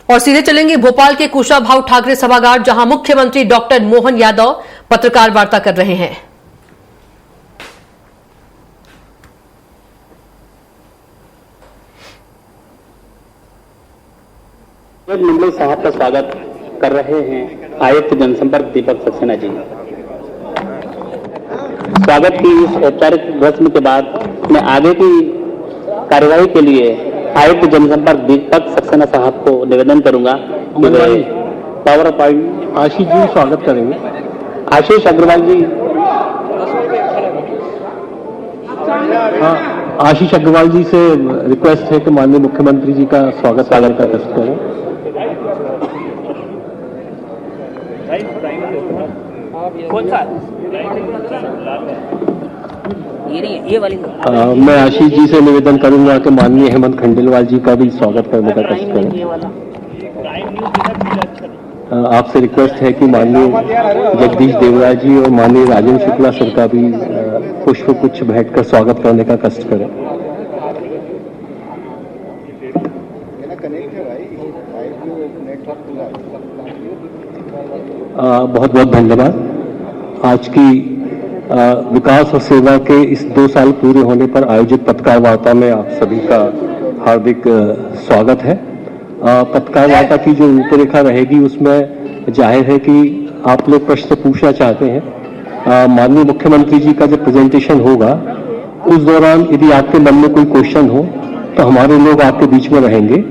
और सीधे चलेंगे भोपाल के कुशाभाऊ ठाकरे सभागार, जहां मुख्यमंत्री डॉक्टर मोहन यादव पत्रकार वार्ता कर रहे हैं। मंडल साहब का स्वागत कर रहे हैं आयुक्त जनसंपर्क दीपक सक्सेना जी। स्वागत की इस औपचारिक रस्म के बाद मैं आगे की कार्यवाही के लिए आयुक्त जनसंपर्क दीपक सक्सेना साहब को निवेदन करूंगा कि वे पावर पॉइंट आशीष जी स्वागत करेंगे। आशीष अग्रवाल जी। हाँ, आशीष अग्रवाल जी से रिक्वेस्ट है कि माननीय मुख्यमंत्री जी का स्वागत का कष्ट करें। कौन सा? ये नहीं है, ये वाली। मैं आशीष जी से निवेदन करूंगा कि माननीय हेमंत खंडेलवाल जी का भी स्वागत करने का कष्ट करें। आपसे रिक्वेस्ट है कि माननीय जगदीश देवराज जी और माननीय राजेंद्र शुक्ला सर का भी पुष्प गुच्छ भेंटकर स्वागत करने का कष्ट करें। बहुत बहुत धन्यवाद। आज की विकास और सेवा के इस 2 साल पूरे होने पर आयोजित पत्रकार वार्ता में आप सभी का हार्दिक स्वागत है। पत्रकार वार्ता की जो रूपरेखा रहेगी उसमें जाहिर है कि आप लोग प्रश्न पूछना चाहते हैं। माननीय मुख्यमंत्री जी का जब प्रेजेंटेशन होगा उस दौरान यदि आपके मन में कोई क्वेश्चन हो तो हमारे लोग आपके बीच में रहेंगे।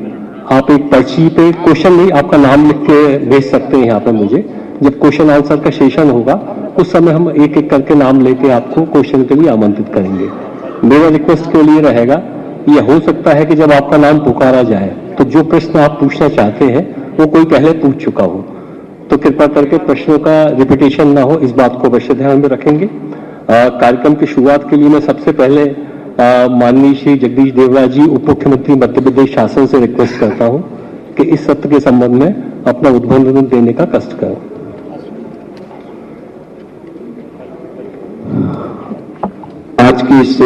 आप एक पर्ची पे क्वेश्चन नहीं, आपका नाम लिख के भेज सकते हैं यहाँ पे मुझे। जब क्वेश्चन आंसर का सेशन होगा उस समय हम एक एक करके नाम लेके आपको क्वेश्चन के लिए आमंत्रित करेंगे। मेरा रिक्वेस्ट के लिए रहेगा, यह हो सकता है कि जब आपका नाम पुकारा जाए तो जो प्रश्न आप पूछना चाहते हैं वो कोई पहले पूछ चुका हो, तो कृपया करके प्रश्नों का रिपीटेशन ना हो, इस बात को अवश्य ध्यान में रखेंगे। कार्यक्रम की शुरुआत के लिए मैं सबसे पहले माननीय श्री जगदीश देवराज जी उप मुख्यमंत्री मध्य प्रदेश शासन से रिक्वेस्ट करता हूं कि इस सत्र के संबंध में अपना उद्बोधन देने का कष्ट करें। आज की इस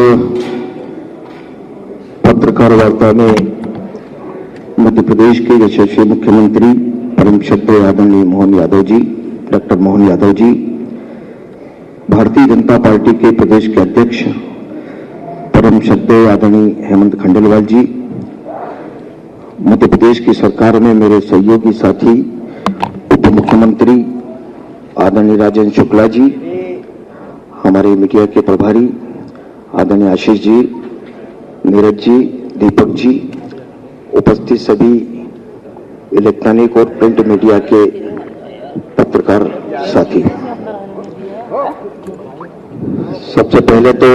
पत्रकार वार्ता में मध्य प्रदेश के यशस्वी मुख्यमंत्री परम श्रद्धेय आदरणीय मोहन यादव जी, डॉक्टर मोहन यादव जी, भारतीय जनता पार्टी के प्रदेश के अध्यक्ष परम श्रद्धेय आदरणीय हेमंत खंडेलवाल जी, मध्य प्रदेश की सरकार में मेरे सहयोगी साथी उप मुख्यमंत्री आदरणीय राजेंद्र शुक्ला जी, हमारे मीडिया के प्रभारी आदरणीय आशीष जी, नीरज जी, दीपक जी, उपस्थित सभी इलेक्ट्रॉनिक और प्रिंट मीडिया के पत्रकार साथी। सबसे पहले तो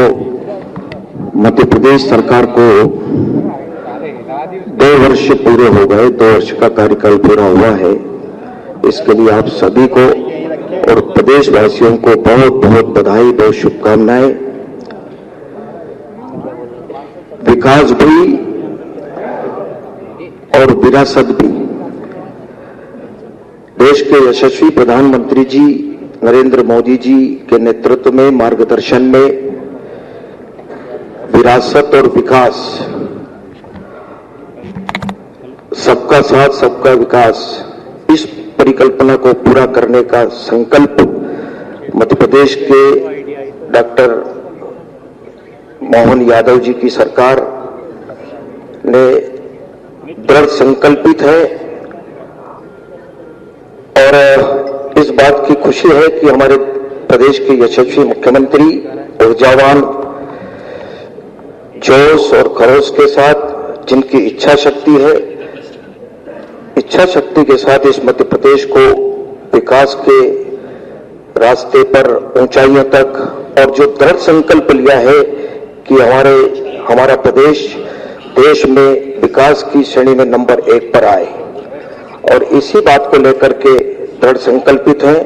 मध्य प्रदेश सरकार को 2 वर्ष पूरे हो गए, 2 वर्ष का कार्यकाल पूरा हुआ है। इसके लिए आप सभी को और प्रदेशवासियों को बहुत बहुत बधाई, बहुत शुभकामनाएं। विकास भी और विरासत भी। देश के यशस्वी प्रधानमंत्री जी नरेंद्र मोदी जी के नेतृत्व में, मार्गदर्शन में विरासत और विकास, सबका साथ सबका विकास, इस परिकल्पना को पूरा करने का संकल्प मध्य प्रदेश के डॉक्टर मोहन यादव जी की सरकार ने दृढ़ संकल्पित है। और इस बात की खुशी है कि हमारे प्रदेश के यशस्वी मुख्यमंत्री ऊर्जावान, जोश और खरोश के साथ, जिनकी इच्छा शक्ति है, इच्छा शक्ति के साथ इस मध्य प्रदेश को विकास के रास्ते पर ऊंचाइयों तक, और जो दृढ़ संकल्प लिया है कि हमारा प्रदेश देश में विकास की श्रेणी में नंबर 1 पर आए, और इसी बात को लेकर के दृढ़ संकल्पित है।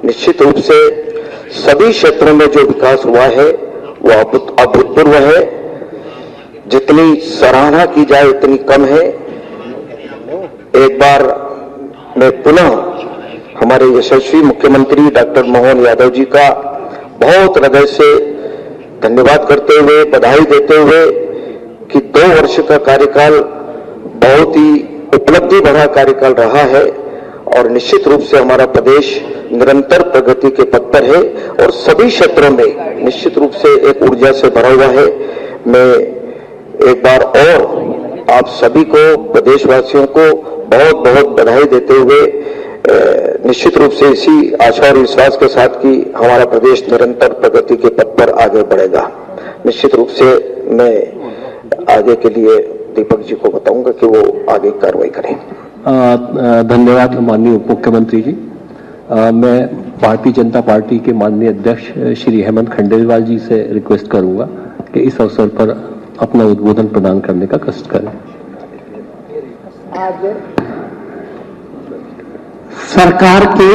निश्चित रूप से सभी क्षेत्रों में जो विकास हुआ है वो अभूतपूर्व है। जितनी सराहना की जाए उतनी कम है। एक बार मैं पुनः हमारे यशस्वी मुख्यमंत्री डॉक्टर मोहन यादव जी का बहुत हृदय से धन्यवाद करते हुए, बधाई देते हुए कि 2 वर्ष का कार्यकाल बहुत ही उपलब्धि भरा कार्यकाल रहा है और निश्चित रूप से हमारा प्रदेश निरंतर प्रगति के पथ पर है और सभी क्षेत्रों में निश्चित रूप से एक ऊर्जा से भरा हुआ है। मैं एक बार और आप सभी को, प्रदेशवासियों को बहुत बहुत बधाई देते हुए निश्चित रूप से इसी आशा और विश्वास के साथ कि हमारा प्रदेश निरंतर प्रगति के पथ पर आगे बढ़ेगा। निश्चित रूप से मैं आगे के लिए दीपक जी को बताऊंगा कि वो आगे कार्रवाई करें। धन्यवाद माननीय उप मुख्यमंत्री जी। मैं भारतीय जनता पार्टी के माननीय अध्यक्ष श्री हेमंत खंडेलवाल जी से रिक्वेस्ट करूंगा कि इस अवसर पर अपना उद्बोधन प्रदान करने का कष्ट करें। सरकार के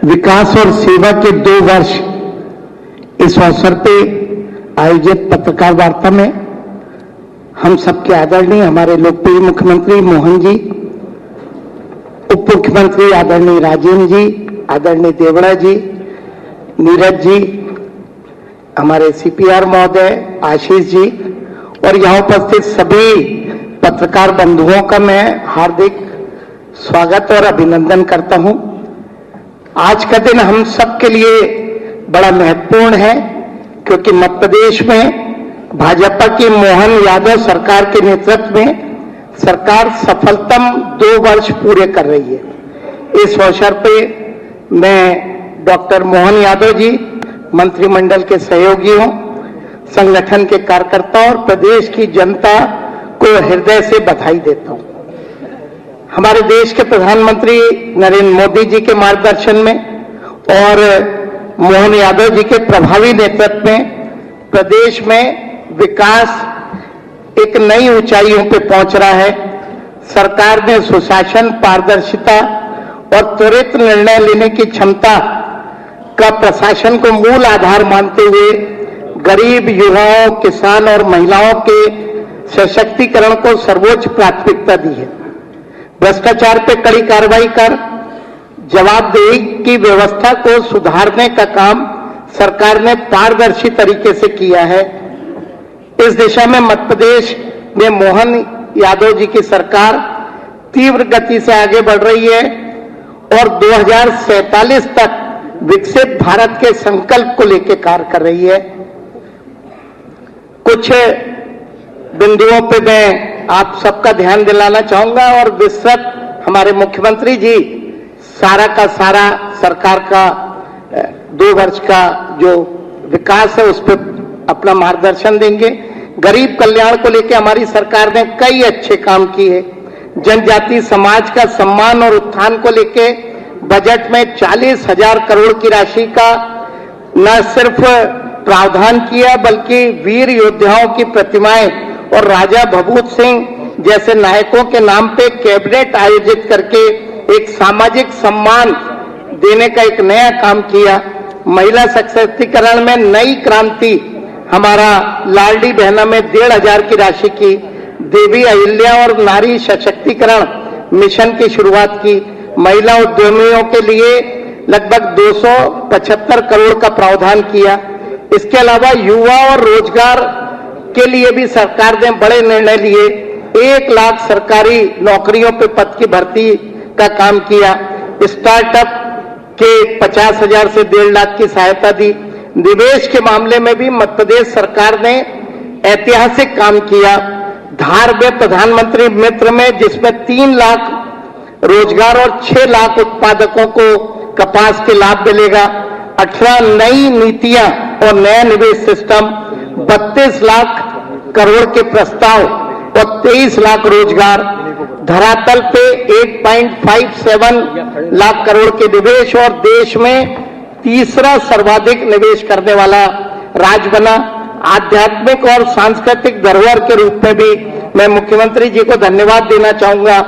विकास और सेवा के 2 वर्ष इस अवसर पे आयोजित पत्रकार वार्ता में हम सबके आदरणीय हमारे लोकप्रिय मुख्यमंत्री मोहन जी, उप मुख्यमंत्री आदरणीय राजेंद्र जी, आदरणीय देवड़ा जी, नीरज जी, हमारे सीपीआर महोदय, आशीष जी और यहाँ उपस्थित सभी पत्रकार बंधुओं का मैं हार्दिक स्वागत और अभिनंदन करता हूं। आज का दिन हम सबके लिए बड़ा महत्वपूर्ण है क्योंकि मध्य प्रदेश में भाजपा की मोहन यादव सरकार के नेतृत्व में सरकार सफलतम 2 वर्ष पूरे कर रही है। इस अवसर पे मैं डॉक्टर मोहन यादव जी, मंत्रिमंडल के सहयोगियों, संगठन के कार्यकर्ताओं और प्रदेश की जनता को हृदय से बधाई देता हूं। हमारे देश के प्रधानमंत्री नरेंद्र मोदी जी के मार्गदर्शन में और मोहन यादव जी के प्रभावी नेतृत्व में प्रदेश में विकास एक नई ऊंचाइयों पे पहुंच रहा है। सरकार ने सुशासन, पारदर्शिता और त्वरित निर्णय लेने की क्षमता का प्रशासन को मूल आधार मानते हुए गरीब, युवाओं, किसान और महिलाओं के सशक्तिकरण को सर्वोच्च प्राथमिकता दी है। भ्रष्टाचार पे कड़ी कार्रवाई कर जवाबदेही की व्यवस्था को सुधारने का काम सरकार ने पारदर्शी तरीके से किया है। इस दिशा में मध्य प्रदेश में मोहन यादव जी की सरकार तीव्र गति से आगे बढ़ रही है और 2047 तक विकसित भारत के संकल्प को लेकर कार्य कर रही है। कुछ बिंदुओं पे मैं आप सबका ध्यान दिलाना चाहूंगा और विस्तृत हमारे मुख्यमंत्री जी सारा का सारा सरकार का 2 वर्ष का जो विकास है उस पर अपना मार्गदर्शन देंगे। गरीब कल्याण को लेकर हमारी सरकार ने कई अच्छे काम किए। जनजाति समाज का सम्मान और उत्थान को लेकर बजट में 40,000 करोड़ की राशि का न सिर्फ प्रावधान किया बल्कि वीर योद्धाओं की प्रतिमाएं और राजा भभूत सिंह जैसे नायकों के नाम पे कैबिनेट आयोजित करके एक सामाजिक सम्मान देने का एक नया काम किया। महिला सशक्तिकरण में नई क्रांति, हमारा लाडली बहना में 1,500 की राशि की, देवी अहिल्या और नारी सशक्तिकरण मिशन की शुरुआत की, महिला उद्यमियों के लिए लगभग 275 करोड़ का प्रावधान किया। इसके अलावा युवा और रोजगार के लिए भी सरकार ने बड़े निर्णय लिए। 1 लाख सरकारी नौकरियों पे पद की भर्ती का काम किया। स्टार्टअप के 50,000 से 1.5 लाख की सहायता दी। निवेश के मामले में भी मध्य प्रदेश सरकार ने ऐतिहासिक काम किया। धार में प्रधानमंत्री मित्र में जिसमें 3 लाख रोजगार और 6 लाख उत्पादकों को कपास के लाभ मिलेगा। 18 नई नीतियां और नया निवेश सिस्टम, 32 लाख करोड़ के प्रस्ताव और 23 लाख रोजगार। धरातल पे 8.57 लाख करोड़ के निवेश और देश में तीसरा सर्वाधिक निवेश करने वाला राज्य बना। आध्यात्मिक और सांस्कृतिक धरोहर के रूप में भी मैं मुख्यमंत्री जी को धन्यवाद देना चाहूंगा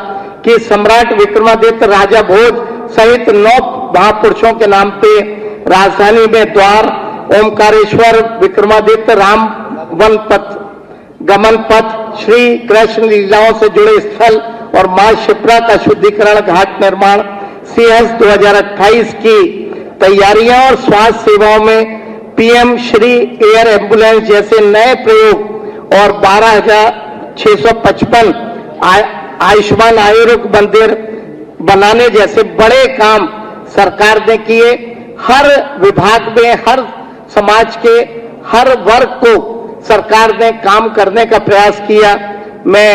कि सम्राट विक्रमादित्य, राजा भोज सहित 9 महापुरुषों के नाम पे राजधानी में द्वार, ओमकारेश्वर, विक्रमादित्य राम वन पथ, गमन पथ, श्री कृष्ण लीलाओं से जुड़े स्थल और मां शिप्रा का शुद्धिकरण घाट निर्माण, सीएस 2028 की तैयारियां और स्वास्थ्य सेवाओं में पीएम श्री एयर एम्बुलेंस जैसे नए प्रयोग और 12,655 आयुष्मान आरोग्य मंदिर बनाने जैसे बड़े काम सरकार ने किए। हर विभाग में, हर समाज के हर वर्ग को सरकार ने काम करने का प्रयास किया। मैं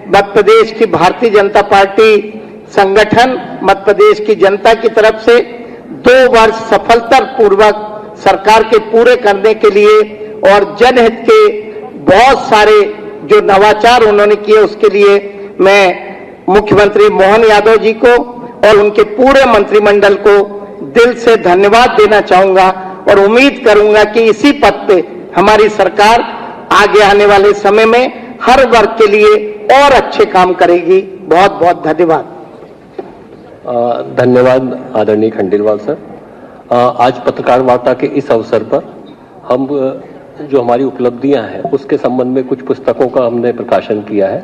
मध्य प्रदेश की भारतीय जनता पार्टी संगठन, मध्य प्रदेश की जनता की तरफ से 2 वर्ष सफलतापूर्वक सरकार के पूरे करने के लिए और जनहित के बहुत सारे जो नवाचार उन्होंने किए उसके लिए मैं मुख्यमंत्री मोहन यादव जी को और उनके पूरे मंत्रिमंडल को दिल से धन्यवाद देना चाहूंगा और उम्मीद करूंगा कि इसी पथ पे हमारी सरकार आगे आने वाले समय में हर वर्ग के लिए और अच्छे काम करेगी। बहुत बहुत धन्यवाद। धन्यवाद आदरणीय खंडेलवाल सर। आज पत्रकार वार्ता के इस अवसर पर हम जो हमारी उपलब्धियां हैं उसके संबंध में कुछ पुस्तकों का हमने प्रकाशन किया है,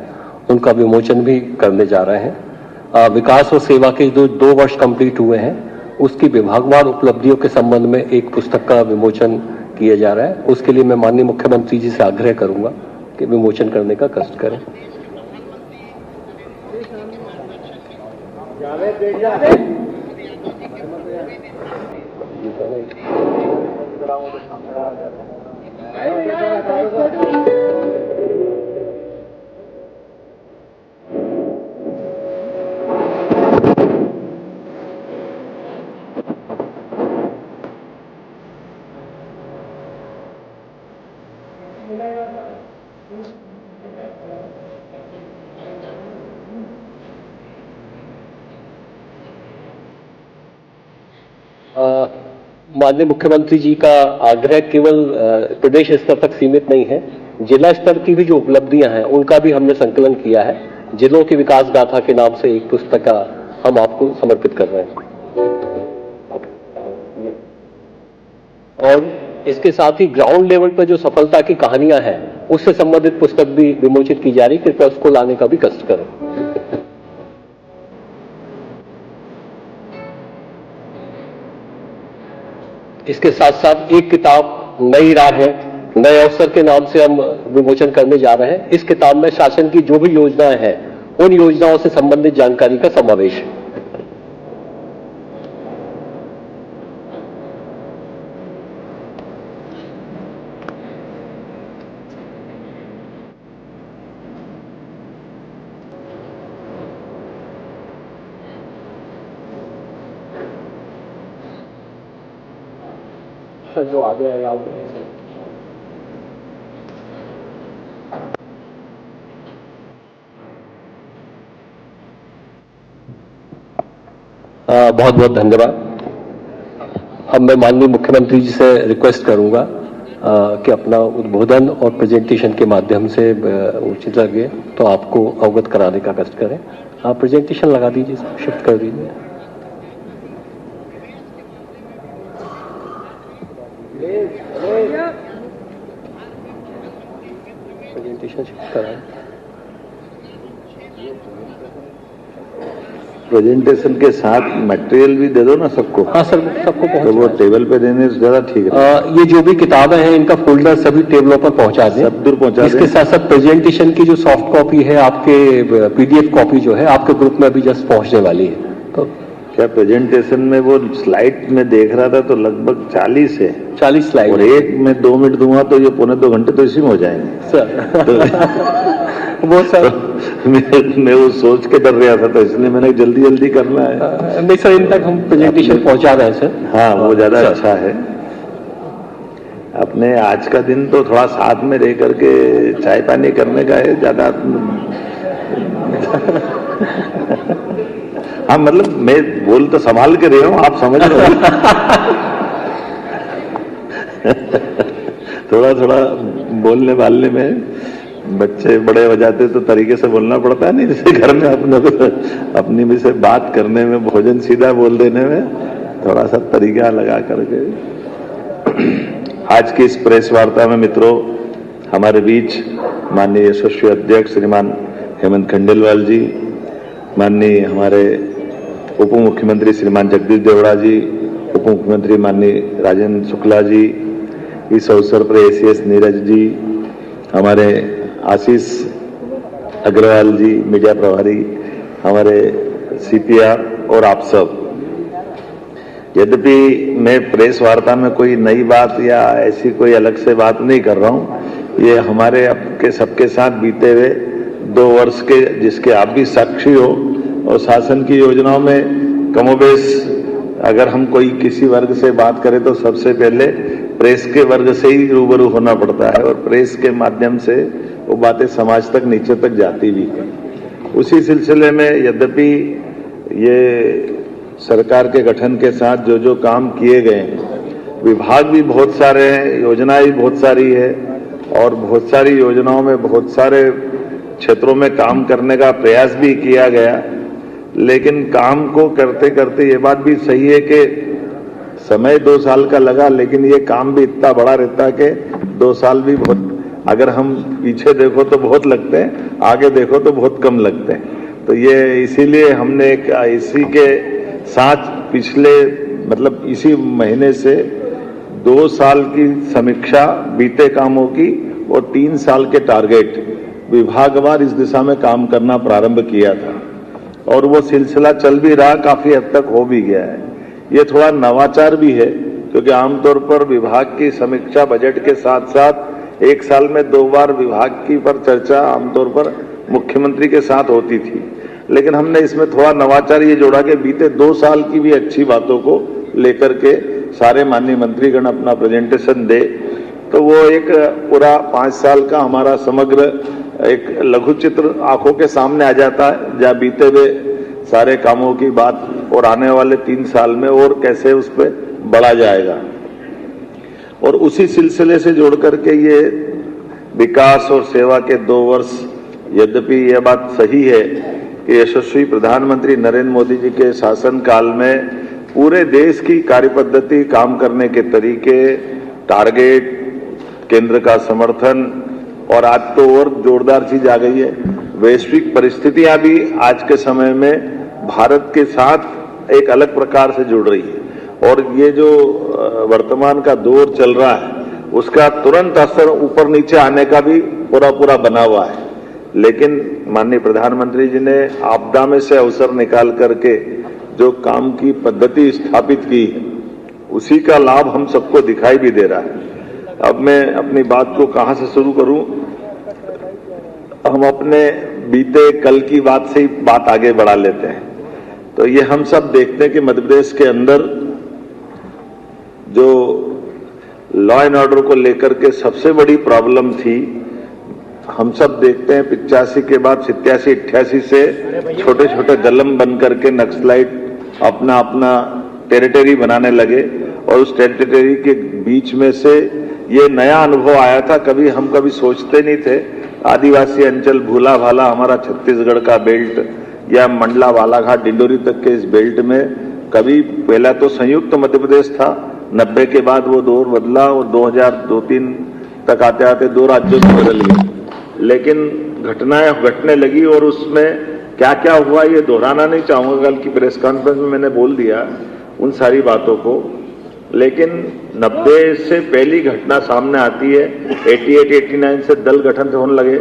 उनका विमोचन भी करने जा रहे हैं। विकास और सेवा के जो 2 वर्ष कंप्लीट हुए हैं उसकी विभागवार उपलब्धियों के संबंध में एक पुस्तक का विमोचन किया जा रहा है। उसके लिए मैं माननीय मुख्यमंत्री जी से आग्रह करूंगा कि विमोचन करने का कष्ट करें। माननीय मुख्यमंत्री जी का आग्रह केवल प्रदेश स्तर तक सीमित नहीं है, जिला स्तर की भी जो उपलब्धियां हैं उनका भी हमने संकलन किया है। जिलों की विकास गाथा के नाम से एक पुस्तक हम आपको समर्पित कर रहे हैं और इसके साथ ही ग्राउंड लेवल पर जो सफलता की कहानियां हैं उससे संबंधित पुस्तक भी विमोचित की जा रही है। कृपया उसको लाने का भी कष्ट करें। इसके साथ साथ एक किताब नई राह है, नए अवसर के नाम से हम विमोचन करने जा रहे हैं। इस किताब में शासन की जो भी योजनाएं हैं उन योजनाओं से संबंधित जानकारी का समावेश है। जो आगे है आप बहुत बहुत धन्यवाद। अब मैं माननीय मुख्यमंत्री जी से रिक्वेस्ट करूंगा कि अपना उद्बोधन और प्रेजेंटेशन के माध्यम से उचित लगे तो आपको अवगत कराने का कष्ट करें। आप प्रेजेंटेशन लगा दीजिए, शिफ्ट कर दीजिए। प्रेजेंटेशन शिफ्ट कराएं। प्रेजेंटेशन के साथ मटेरियल भी दे दो ना सबको। हाँ सर, सबको तो वो टेबल पे देने से ज्यादा ठीक है। ये जो भी किताबें हैं इनका फोल्डर सभी टेबलों पर पहुंचा दें, सब दूर पहुंचा दें। इसके साथ साथ प्रेजेंटेशन की जो सॉफ्ट कॉपी है, आपके पीडीएफ कॉपी जो है आपके ग्रुप में अभी जस्ट पहुंचने वाली है। तो क्या प्रेजेंटेशन में वो स्लाइड में देख रहा था तो लगभग 40 है, 40 स्लाइड और एक में 2 मिनट दूंगा तो ये 1.25 घंटे तो इसी में हो जाएंगे सर। वो सर मैं वो सोच के डर रहा था तो इसलिए मैंने जल्दी जल्दी करना है। नहीं सर, इन तक हम प्रेजेंटेशन पहुंचा रहे हैं सर। हाँ, वो ज्यादा अच्छा है। अपने आज का दिन तो थोड़ा साथ में रह करके चाय पानी करने का है ज्यादा। हाँ, मतलब मैं बोल तो संभाल के रहे हूं, आप समझ रहे हो। थोड़ा थोड़ा बोलने वालने में बच्चे बड़े हो जाते तो तरीके से बोलना पड़ता है, नहीं जैसे घर में अपनी में से बात करने में, भोजन सीधा बोल देने में थोड़ा सा तरीका लगा करके। आज की इस प्रेस वार्ता में मित्रों, हमारे बीच माननीय यशस्वी अध्यक्ष श्रीमान हेमंत खंडेलवाल जी, माननीय हमारे उप मुख्यमंत्री श्रीमान जगदीश देवड़ा जी, उप मुख्यमंत्री माननीय राजेंद्र शुक्ला जी, इस अवसर पर एसीएस नीरज जी, हमारे आशीष अग्रवाल जी, मीडिया प्रभारी, हमारे सीपीआर और आप सब। यद्यपि मैं प्रेस वार्ता में कोई नई बात या ऐसी कोई अलग से बात नहीं कर रहा हूं, ये हमारे आपके सबके साथ बीते हुए 2 वर्ष के जिसके आप भी साक्षी हो, और शासन की योजनाओं में कमोबेश अगर हम कोई किसी वर्ग से बात करें तो सबसे पहले प्रेस के वर्ग से ही रूबरू होना पड़ता है, और प्रेस के माध्यम से वो बातें समाज तक नीचे तक जाती भी है। उसी सिलसिले में यद्यपि ये सरकार के गठन के साथ जो जो काम किए गए हैं, विभाग भी बहुत सारे हैं, योजनाएं भी बहुत सारी है, और बहुत सारी योजनाओं में बहुत सारे क्षेत्रों में काम करने का प्रयास भी किया गया। लेकिन काम को करते करते ये बात भी सही है कि समय 2 साल का लगा, लेकिन ये काम भी इतना बड़ा रहता है कि 2 साल भी बहुत, अगर हम पीछे देखो तो बहुत लगते हैं, आगे देखो तो बहुत कम लगते हैं। तो ये इसीलिए हमने इसी के साथ पिछले मतलब इसी महीने से 2 साल की समीक्षा बीते कामों की और 3 साल के टारगेट विभागवार इस दिशा में काम करना प्रारंभ किया था, और वो सिलसिला चल भी रहा, काफी हद तक हो भी गया है। ये थोड़ा नवाचार भी है, क्योंकि आमतौर पर विभाग की समीक्षा बजट के साथ साथ 1 साल में 2 बार विभाग की पर चर्चा आमतौर पर मुख्यमंत्री के साथ होती थी। लेकिन हमने इसमें थोड़ा नवाचार ये जोड़ा कि बीते 2 साल की भी अच्छी बातों को लेकर के सारे माननीय मंत्रीगण अपना प्रेजेंटेशन दे, तो वो एक पूरा 5 साल का हमारा समग्र एक लघु चित्र आंखों के सामने आ जाता है, जहाँ बीते हुए सारे कामों की बात और आने वाले 3 साल में और कैसे उस पर बढ़ा जाएगा। और उसी सिलसिले से जोड़ करके ये विकास और सेवा के 2 वर्ष, यद्यपि यह बात सही है कि यशस्वी प्रधानमंत्री नरेंद्र मोदी जी के शासन काल में पूरे देश की कार्यपद्धति, काम करने के तरीके, टारगेट, केंद्र का समर्थन, और आज तो और जोरदार चीज आ गई है, वैश्विक परिस्थितियां भी आज के समय में भारत के साथ एक अलग प्रकार से जुड़ रही है, और ये जो वर्तमान का दौर चल रहा है उसका तुरंत असर ऊपर नीचे आने का भी पूरा बना हुआ है। लेकिन माननीय प्रधानमंत्री जी ने आपदा में से अवसर निकाल करके जो काम की पद्धति स्थापित की है, उसी का लाभ हम सबको दिखाई भी दे रहा है। अब मैं अपनी बात को कहां से शुरू करूं? हम अपने बीते कल की बात से ही बात आगे बढ़ा लेते हैं। तो ये हम सब देखते हैं कि मध्य प्रदेश के अंदर जो लॉ एंड ऑर्डर को लेकर के सबसे बड़ी प्रॉब्लम थी, हम सब देखते हैं 85 के बाद 87-88 से छोटे छोटे दलम बन करके नक्सलाइट अपना टेरिटरी बनाने लगे, और उस टेरिटरी के बीच में से ये नया अनुभव आया था, हम कभी सोचते नहीं थे। आदिवासी अंचल भूला भाला हमारा छत्तीसगढ़ का बेल्ट या मंडला बालाघाट डिंडोरी तक के इस बेल्ट में कभी पहला तो संयुक्त मध्य प्रदेश था, 90 के बाद वो दौर बदला और 2002-3 तक आते आते 2 राज्यों में बदल गए। लेकिन घटनाएं घटने लगी, और उसमें क्या क्या हुआ ये दोहराना नहीं चाहूंगा, कल की प्रेस कॉन्फ्रेंस में मैंने बोल दिया उन सारी बातों को। लेकिन 90 से पहली घटना सामने आती है, 88-89 से दल गठन होने लगे,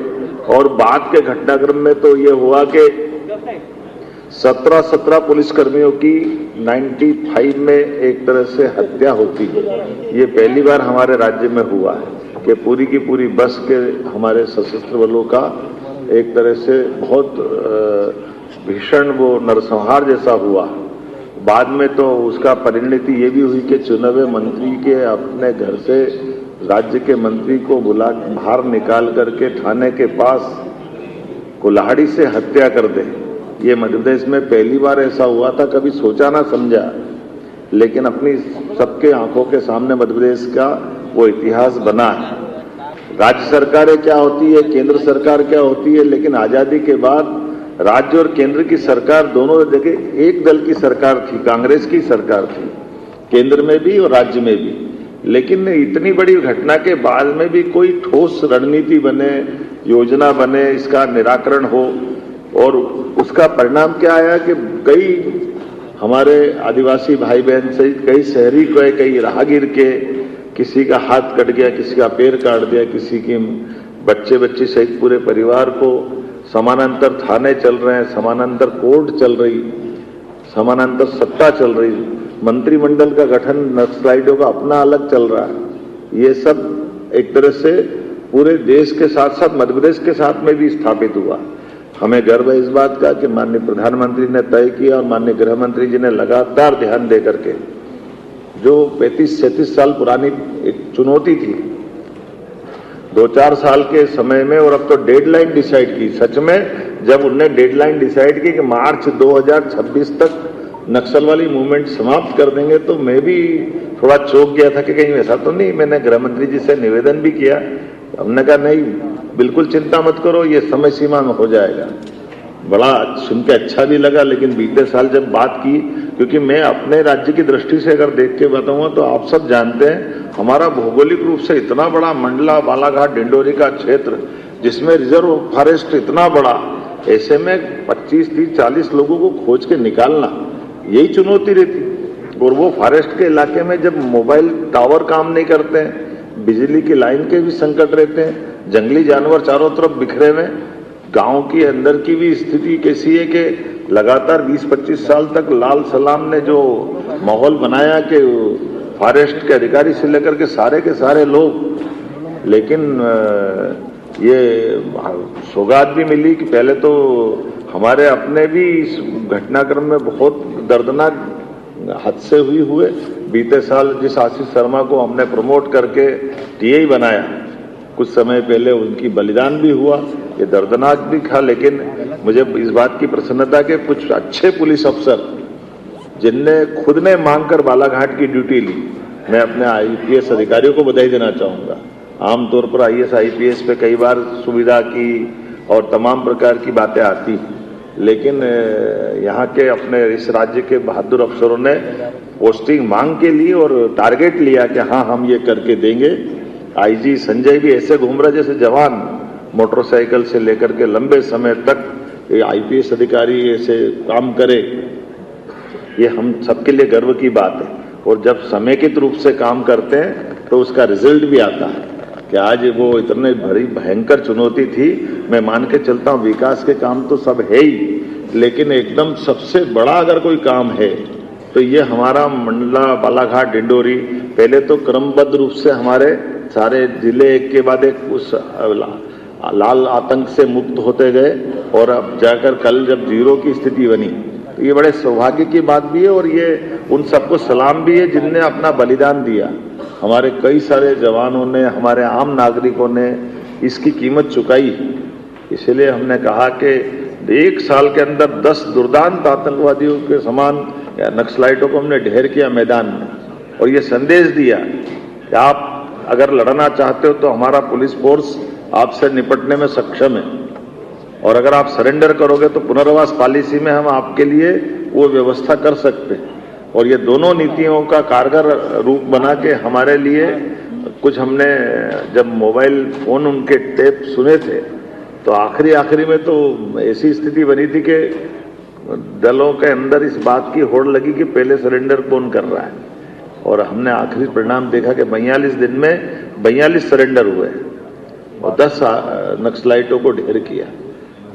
और बाद के घटनाक्रम में तो ये हुआ कि 17 पुलिसकर्मियों की 95 में एक तरह से हत्या होती है। ये पहली बार हमारे राज्य में हुआ है कि पूरी की पूरी बस के हमारे सशस्त्र बलों का एक तरह से बहुत भीषण वो नरसंहार जैसा हुआ। बाद में तो उसका परिणति ये भी हुई कि चुने हुए मंत्री के अपने घर से राज्य के मंत्री को बाहर निकाल करके थाने के पास कुल्हाड़ी से हत्या कर दे। ये मध्य प्रदेश में पहली बार ऐसा हुआ था, कभी सोचा ना समझा, लेकिन अपनी सबके आंखों के सामने मध्य प्रदेश का वो इतिहास बना है। राज्य सरकारें क्या होती है, केंद्र सरकार क्या होती है, लेकिन आजादी के बाद राज्य और केंद्र की सरकार दोनों जगह एक दल की सरकार थी, कांग्रेस की सरकार थी, केंद्र में भी और राज्य में भी। लेकिन इतनी बड़ी घटना के बाद में भी कोई ठोस रणनीति बने, योजना बने, इसका निराकरण हो, और उसका परिणाम क्या आया कि कई हमारे आदिवासी भाई बहन सहित कई शहरी को, कई राहगीर के किसी का हाथ कट गया, किसी का पैर काट दिया, किसी की बच्चे सहित पूरे परिवार को समानांतर थाने चल रहे हैं, समानांतर कोर्ट चल रही, समानांतर सत्ता चल रही, मंत्रिमंडल का गठन नक्सलाइटों का अपना अलग चल रहा है। ये सब एक तरह से पूरे देश के साथ साथ मध्य प्रदेश के साथ में भी स्थापित हुआ। हमें गर्व है इस बात का कि माननीय प्रधानमंत्री ने तय किया और माननीय गृह मंत्री जी ने लगातार ध्यान दे करके, जो 35-37 साल पुरानी एक चुनौती थी, 2-4 साल के समय में, और अब तो डेडलाइन डिसाइड की। सच में जब उनने डेडलाइन डिसाइड की कि मार्च 2026 तक नक्सल वाली मूवमेंट समाप्त कर देंगे, तो मैं भी थोड़ा चौंक गया था कि कहीं ऐसा तो नहीं। मैंने गृह मंत्री जी से निवेदन भी किया, हमने कहा नहीं, बिल्कुल चिंता मत करो, ये समय सीमा में हो जाएगा। बड़ा सुन के अच्छा भी लगा, लेकिन बीते साल जब बात की, क्योंकि मैं अपने राज्य की दृष्टि से अगर देख के बताऊंगा तो आप सब जानते हैं हमारा भौगोलिक रूप से इतना बड़ा मंडला, बालाघाट, डिंडोरी का क्षेत्र, जिसमें रिजर्व फॉरेस्ट इतना बड़ा, ऐसे में 25-30-40 लोगों को खोज के निकालना यही चुनौती रहती। और वो फॉरेस्ट के इलाके में जब मोबाइल टावर काम नहीं करते हैं, बिजली की लाइन के भी संकट रहते हैं, जंगली जानवर चारों तरफ बिखरे हुए, गांव की अंदर की भी स्थिति कैसी है कि लगातार 20-25 साल तक लाल सलाम ने जो माहौल बनाया कि फॉरेस्ट के अधिकारी से लेकर के सारे लोग, लेकिन ये सौगात भी मिली कि पहले तो हमारे अपने भी इस घटनाक्रम में बहुत दर्दनाक हादसे हुए। बीते साल जिस आशीष शर्मा को हमने प्रमोट करके टीआई बनाया, कुछ समय पहले उनकी बलिदान भी हुआ, ये दर्दनाक भी था। लेकिन मुझे इस बात की प्रसन्नता के कुछ अच्छे पुलिस अफसर जिनने खुद ने मांगकर बालाघाट की ड्यूटी ली, मैं अपने आईपीएस अधिकारियों को बधाई देना चाहूंगा। आमतौर पर आईएएस आईपीएस पे कई बार सुविधा की और तमाम प्रकार की बातें आती, लेकिन यहाँ के अपने इस राज्य के बहादुर अफसरों ने पोस्टिंग मांग के लिए और टारगेट लिया कि हाँ हम ये करके देंगे। आईजी संजय भी ऐसे घूम रहा जैसे जवान, मोटरसाइकिल से लेकर के लंबे समय तक आईपीएस अधिकारी ऐसे काम करे, ये हम सबके लिए गर्व की बात है। और जब समेकित रूप से काम करते हैं तो उसका रिजल्ट भी आता है कि आज वो इतने बड़ी भयंकर चुनौती थी। मैं मान के चलता हूं विकास के काम तो सब है ही, लेकिन एकदम सबसे बड़ा अगर कोई काम है तो ये हमारा मंडला, बालाघाट, डिंडोरी पहले तो क्रमबद्ध रूप से हमारे सारे जिले एक के बाद एक उस लाल आतंक से मुक्त होते गए, और अब जाकर कल जब जीरो की स्थिति बनी तो ये बड़े सौभाग्य की बात भी है और ये उन सबको सलाम भी है जिनने अपना बलिदान दिया। हमारे कई सारे जवानों ने, हमारे आम नागरिकों ने इसकी कीमत चुकाई। इसलिए हमने कहा कि 1 साल के अंदर 10 दुर्दांत आतंकवादियों के समान नक्सलाइटों को हमने ढेर किया मैदान में, और ये संदेश दिया कि आप अगर लड़ना चाहते हो तो हमारा पुलिस फोर्स आपसे निपटने में सक्षम है, और अगर आप सरेंडर करोगे तो पुनर्वास पॉलिसी में हम आपके लिए वो व्यवस्था कर सकते हैं। और ये दोनों नीतियों का कारगर रूप बना के हमारे लिए कुछ हमने जब मोबाइल फोन उनके टेप सुने थे तो आखिरी में तो ऐसी स्थिति बनी थी कि दलों के अंदर इस बात की होड़ लगी कि पहले सरेंडर कौन कर रहा है, और हमने आखिरी परिणाम देखा कि 42 दिन में 42 सरेंडर हुए और 10 नक्सलाइटों को ढेर किया।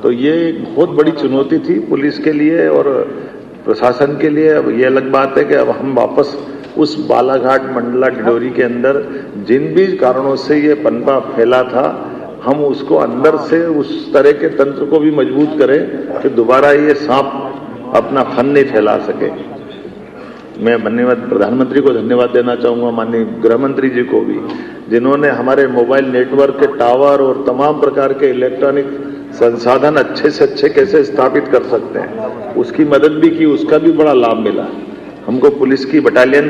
तो ये एक बहुत बड़ी चुनौती थी पुलिस के लिए और प्रशासन के लिए। अब ये अलग बात है कि अब हम वापस उस बालाघाट, मंडला, डिंडोरी के अंदर जिन भी कारणों से ये पनपा फैला था, हम उसको अंदर से उस तरह के तंत्र को भी मजबूत करें कि दोबारा ये सांप अपना फन नहीं फैला सके। मैं माननीय प्रधानमंत्री को धन्यवाद देना चाहूंगा, माननीय गृह मंत्री जी को भी, जिन्होंने हमारे मोबाइल नेटवर्क के टावर और तमाम प्रकार के इलेक्ट्रॉनिक संसाधन अच्छे से अच्छे कैसे स्थापित कर सकते हैं उसकी मदद भी की, उसका भी बड़ा लाभ मिला। हमको पुलिस की बटालियन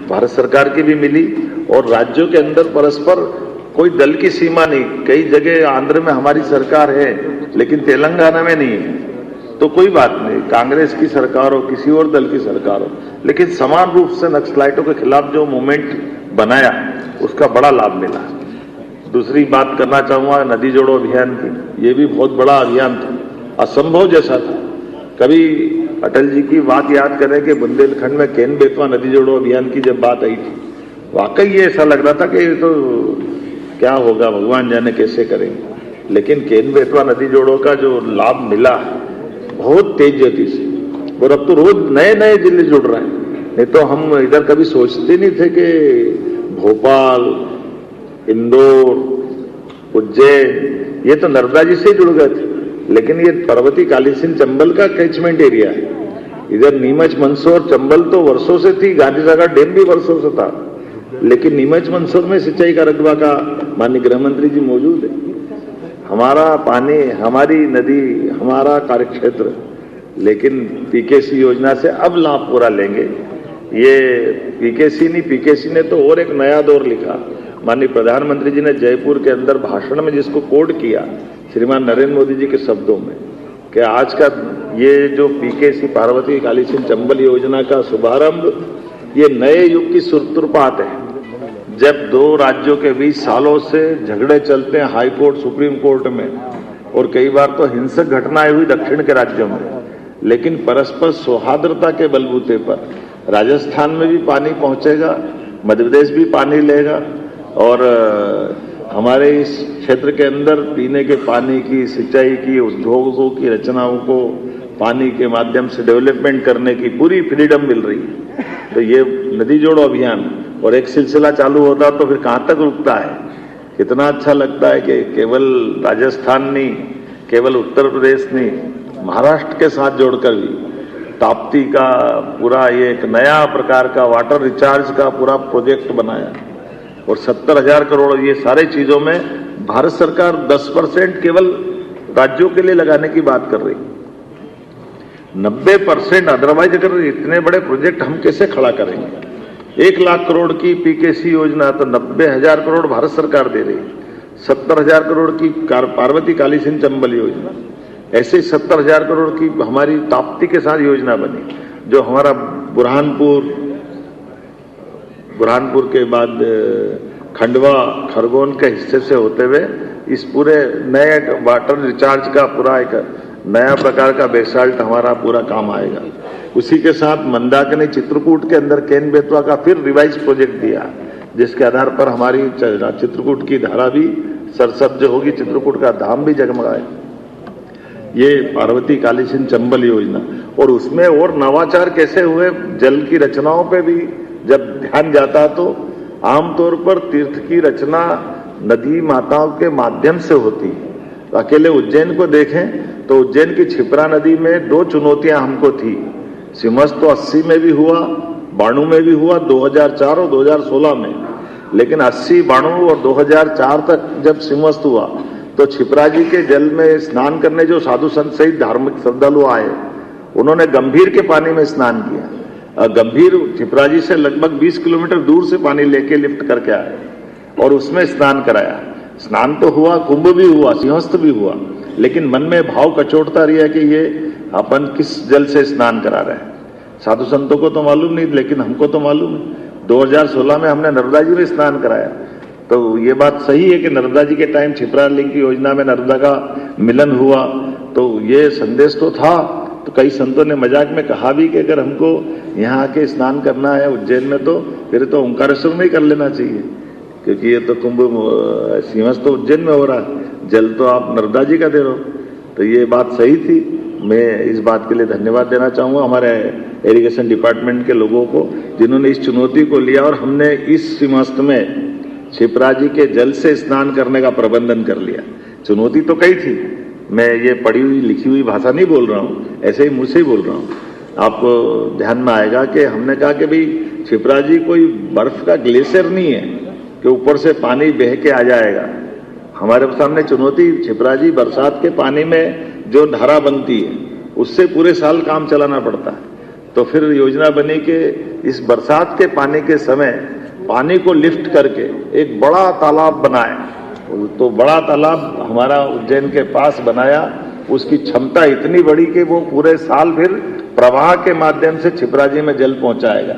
भारत सरकार की भी मिली, और राज्यों के अंदर परस्पर कोई दल की सीमा नहीं। कई जगह आंध्र में हमारी सरकार है लेकिन तेलंगाना में नहीं है, तो कोई बात नहीं, कांग्रेस की सरकार हो, किसी और दल की सरकार हो, लेकिन समान रूप से नक्सलाइटों के खिलाफ जो मूवमेंट बनाया उसका बड़ा लाभ मिला। दूसरी बात करना चाहूंगा नदी जोड़ो अभियान की। ये भी बहुत बड़ा अभियान था, असंभव जैसा था। कभी अटल जी की बात याद करें कि बुंदेलखंड में केन बेतवा नदी जोड़ो अभियान की जब बात आई थी, वाकई ये ऐसा लग रहा था कि ये तो क्या होगा, भगवान जाने कैसे करेंगे। लेकिन केन बेतवा नदी जोड़ों का जो लाभ मिला बहुत तेज गति से, और अब तो रोज नए नए जिले जुड़ रहे हैं। नहीं तो हम इधर कभी सोचते नहीं थे कि भोपाल, इंदौर, उज्जैन ये तो नर्मदा जी से जुड़ गए थे, लेकिन ये पर्वती कालीसिंध चंबल का कैचमेंट एरिया है। इधर नीमच, मंदसौर, चंबल तो वर्षों से थी, गांधीसागर डैम भी वर्षों से था, लेकिन नीमच, मंदसौर में सिंचाई का रकबा का माननीय गृह मंत्री जी मौजूद है। हमारा पानी, हमारी नदी, हमारा कार्यक्षेत्र, लेकिन पीकेसी योजना से अब लाभ पूरा लेंगे। ये पीकेसी नहीं, पीकेसी ने तो और एक नया दौर लिखा। माननीय प्रधानमंत्री जी ने जयपुर के अंदर भाषण में जिसको कोड किया श्रीमान नरेंद्र मोदी जी के शब्दों में, कि आज का ये जो पीकेसी पार्वती कालीसिंध चंबल योजना का शुभारंभ ये नए युग की सूत्रपात है। जब दो राज्यों के बीच सालों से झगड़े चलते हैं हाई कोर्ट, सुप्रीम कोर्ट में, और कई बार तो हिंसक घटनाएं हुई दक्षिण के राज्यों में, लेकिन परस्पर सौहार्दता के बलबूते पर राजस्थान में भी पानी पहुंचेगा, मध्य प्रदेश भी पानी लेगा, और हमारे इस क्षेत्र के अंदर पीने के पानी की, सिंचाई की, उद्योगों की रचनाओं को पानी के माध्यम से डेवलपमेंट करने की पूरी फ्रीडम मिल रही है। तो ये नदी जोड़ो अभियान और एक सिलसिला चालू होता तो फिर कहां तक रुकता है। कितना अच्छा लगता है कि केवल राजस्थान नहीं, केवल उत्तर प्रदेश नहीं, महाराष्ट्र के साथ जोड़कर भी ताप्ती का पूरा ये एक नया प्रकार का वाटर रिचार्ज का पूरा प्रोजेक्ट बनाया, और 70,000 करोड़ ये सारे चीजों में भारत सरकार 10% केवल राज्यों के लिए लगाने की बात कर रही, 90% अदरवाइज अगर इतने बड़े प्रोजेक्ट हम कैसे खड़ा करेंगे। 1 लाख करोड़ की पीकेसी योजना तो 90,000 करोड़ भारत सरकार दे रही, 70,000 करोड़ की पार्वती कालीसिंध चंबल योजना, ऐसे 70,000 करोड़ की हमारी ताप्ती के साथ योजना बनी, जो हमारा बुरहानपुर के बाद खंडवा, खरगोन के हिस्से से होते हुए इस पूरे नए वाटर रिचार्ज का पूरा एक नया प्रकार का बेसाल्ट हमारा पूरा काम आएगा। उसी के साथ मंदाकिनी, चित्रकूट के अंदर केन बेतवा का फिर रिवाइज प्रोजेक्ट दिया, जिसके आधार पर हमारी चित्रकूट की धारा भी सरसब्ज होगी, चित्रकूट का धाम भी जगमगाएगा। ये पार्वती कालीसिंध चंबल योजना, और उसमें और नवाचार कैसे हुए, जल की रचनाओं पे भी जब ध्यान जाता तो आमतौर पर तीर्थ की रचना नदी माताओं के माध्यम से होती है। तो अकेले उज्जैन को देखें तो उज्जैन की क्षिप्रा नदी में 2 चुनौतियां हमको थी। सिमस्त तो 80 में भी हुआ, 92 में भी हुआ, 2004 और 2016 में, लेकिन 80, 92 और 2004 तक जब सिमस्त हुआ तो क्षिप्रा जी के जल में स्नान करने जो साधु संत सहित धार्मिक श्रद्धालु आए, उन्होंने गंभीर के पानी में स्नान किया। गंभीर क्षिप्रा जी से लगभग 20 किलोमीटर दूर से पानी लेके लिफ्ट करके आए और उसमें स्नान कराया। स्नान तो हुआ, कुंभ भी हुआ, सिंहस्थ भी हुआ, लेकिन मन में भाव कचोटता रहा कि ये अपन किस जल से स्नान करा रहे हैं। साधु संतों को तो मालूम नहीं, लेकिन हमको तो मालूम है। 2016 में हमने नर्मदा जी में स्नान कराया, तो ये बात सही है कि नर्मदा जी के टाइम क्षिप्रा लिंक की योजना में नर्मदा का मिलन हुआ, तो ये संदेश तो था। तो कई संतों ने मजाक में कहा भी कि अगर हमको यहाँ आके स्नान करना है उज्जैन में, तो फिर तो ओंकारेश्वर में ही कर लेना चाहिए, क्योंकि ये तो कुंभ सिंहस्थ तो उज्जैन में हो रहा है, जल तो आप नर्मदा जी का दे रहे हो। तो ये बात सही थी। मैं इस बात के लिए धन्यवाद देना चाहूंगा हमारे इरिगेशन डिपार्टमेंट के लोगों को, जिन्होंने इस चुनौती को लिया और हमने इस सिंहस्थ में क्षिप्रा जी के जल से स्नान करने का प्रबंधन कर लिया। चुनौती तो कई थी, मैं ये पढ़ी हुई लिखी हुई भाषा नहीं बोल रहा हूँ, ऐसे ही मुझसे ही बोल रहा हूँ। आपको ध्यान में आएगा कि हमने कहा कि भाई क्षिप्रा जी कोई बर्फ का ग्लेशियर नहीं है कि ऊपर से पानी बह के आ जाएगा। हमारे सामने चुनौती क्षिप्रा जी बरसात के पानी में जो धारा बनती है उससे पूरे साल काम चलाना पड़ता है। तो फिर योजना बनी कि इस बरसात के पानी के समय पानी को लिफ्ट करके एक बड़ा तालाब बनाए। तो बड़ा तालाब हमारा उज्जैन के पास बनाया, उसकी क्षमता इतनी बड़ी कि वो पूरे साल फिर प्रवाह के माध्यम से क्षिप्रा जी में जल पहुंचाएगा।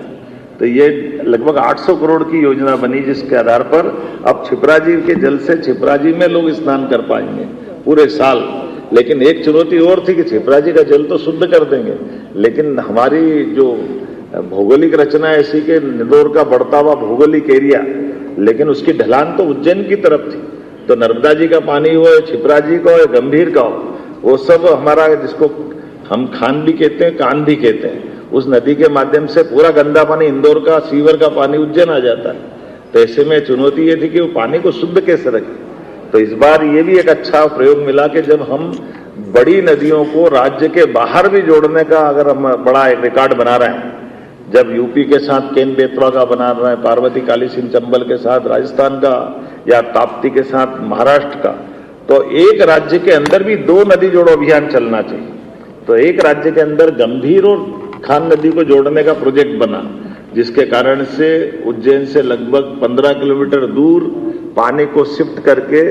तो ये लगभग 800 करोड़ की योजना बनी, जिसके आधार पर अब क्षिप्रा जी के जल से क्षिप्रा जी में लोग स्नान कर पाएंगे पूरे साल। लेकिन एक चुनौती और थी कि क्षिप्रा जी का जल तो शुद्ध कर देंगे, लेकिन हमारी जो भौगोलिक रचना ऐसी कि इंदौर का बढ़ता हुआ भौगोलिक एरिया, लेकिन उसकी ढलान तो उज्जैन की तरफ थी। तो नर्मदा जी का पानी हो, छिपरा जी का हो, गंभीर का हो, वो सब हमारा, जिसको हम खान भी कहते हैं, कान भी कहते हैं, उस नदी के माध्यम से पूरा गंदा पानी, इंदौर का सीवर का पानी उज्जैन आ जाता है। तो ऐसे में चुनौती ये थी कि वो पानी को शुद्ध कैसे रखें। तो इस बार ये भी एक अच्छा प्रयोग मिला कि जब हम बड़ी नदियों को राज्य के बाहर भी जोड़ने का अगर हम बड़ा एक रिकॉर्ड बना रहे हैं, जब यूपी के साथ केन बेतवा का बना रहे हैं, पार्वती काली सिंह चंबल के साथ राजस्थान का, या ताप्ती के साथ महाराष्ट्र का, तो एक राज्य के अंदर भी 2 नदी जोड़ो अभियान चलना चाहिए। तो एक राज्य के अंदर गंभीर और खान नदी को जोड़ने का प्रोजेक्ट बना, जिसके कारण से उज्जैन से लगभग 15 किलोमीटर दूर पानी को शिफ्ट करके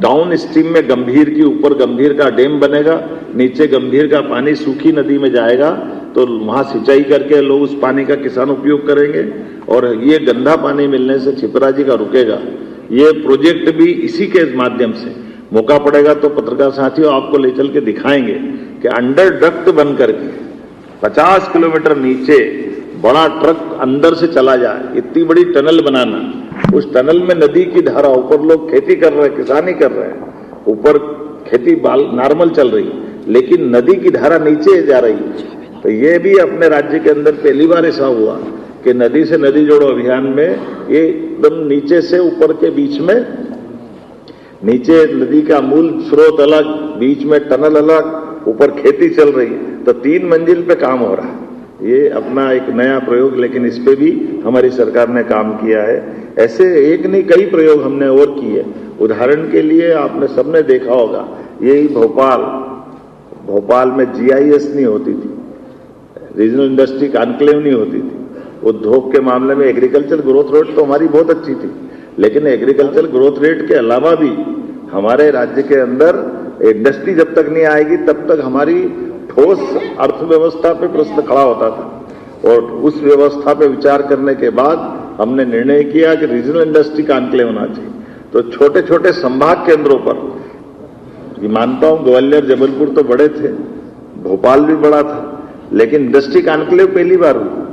डाउन स्ट्रीम में गंभीर की, ऊपर गंभीर का डैम बनेगा, नीचे गंभीर का पानी सूखी नदी में जाएगा, तो वहां सिंचाई करके लोग उस पानी का किसान उपयोग करेंगे और ये गंदा पानी मिलने से छिपरा जी का रुकेगा। ये प्रोजेक्ट भी इसी के माध्यम से, मौका पड़ेगा तो पत्रकार साथियों आपको ले चल के दिखाएंगे कि अंडर डक्ट बन करके 50 किलोमीटर नीचे बड़ा ट्रक अंदर से चला जाए, इतनी बड़ी टनल बनाना, उस टनल में नदी की धारा, ऊपर लोग खेती कर रहे हैं, किसानी कर रहे हैं, ऊपर खेती नॉर्मल चल रही है, लेकिन नदी की धारा नीचे जा रही है। तो ये भी अपने राज्य के अंदर पहली बार ऐसा हुआ कि नदी से नदी जोड़ो अभियान में ये एकदम नीचे से ऊपर के बीच में, नीचे नदी का मूल स्रोत अलग, बीच में टनल अलग, ऊपर खेती चल रही है, तो 3 मंजिल पे काम हो रहा है। ये अपना एक नया प्रयोग, लेकिन इस पे भी हमारी सरकार ने काम किया है। ऐसे एक नहीं कई प्रयोग हमने और किए। उदाहरण के लिए आपने सबने देखा होगा, यही भोपाल में GIS नहीं होती थी, रीजनल इंडस्ट्री कॉन्क्लेव नहीं होती थी। उद्योग के मामले में एग्रीकल्चर ग्रोथ रेट तो हमारी बहुत अच्छी थी, लेकिन एग्रीकल्चर ग्रोथ रेट के अलावा भी हमारे राज्य के अंदर इंडस्ट्री जब तक नहीं आएगी तब तक हमारी ठोस अर्थव्यवस्था पे प्रश्न खड़ा होता था। और उस व्यवस्था पे विचार करने के बाद हमने निर्णय किया कि रीजनल इंडस्ट्री कॉन्क्लेव होना चाहिए। तो छोटे छोटे संभाग केंद्रों पर, मानता हूं ग्वालियर जबलपुर तो बड़े थे, भोपाल भी बड़ा था, लेकिन इंडस्ट्री कॉन्क्लेव पहली बार हुई।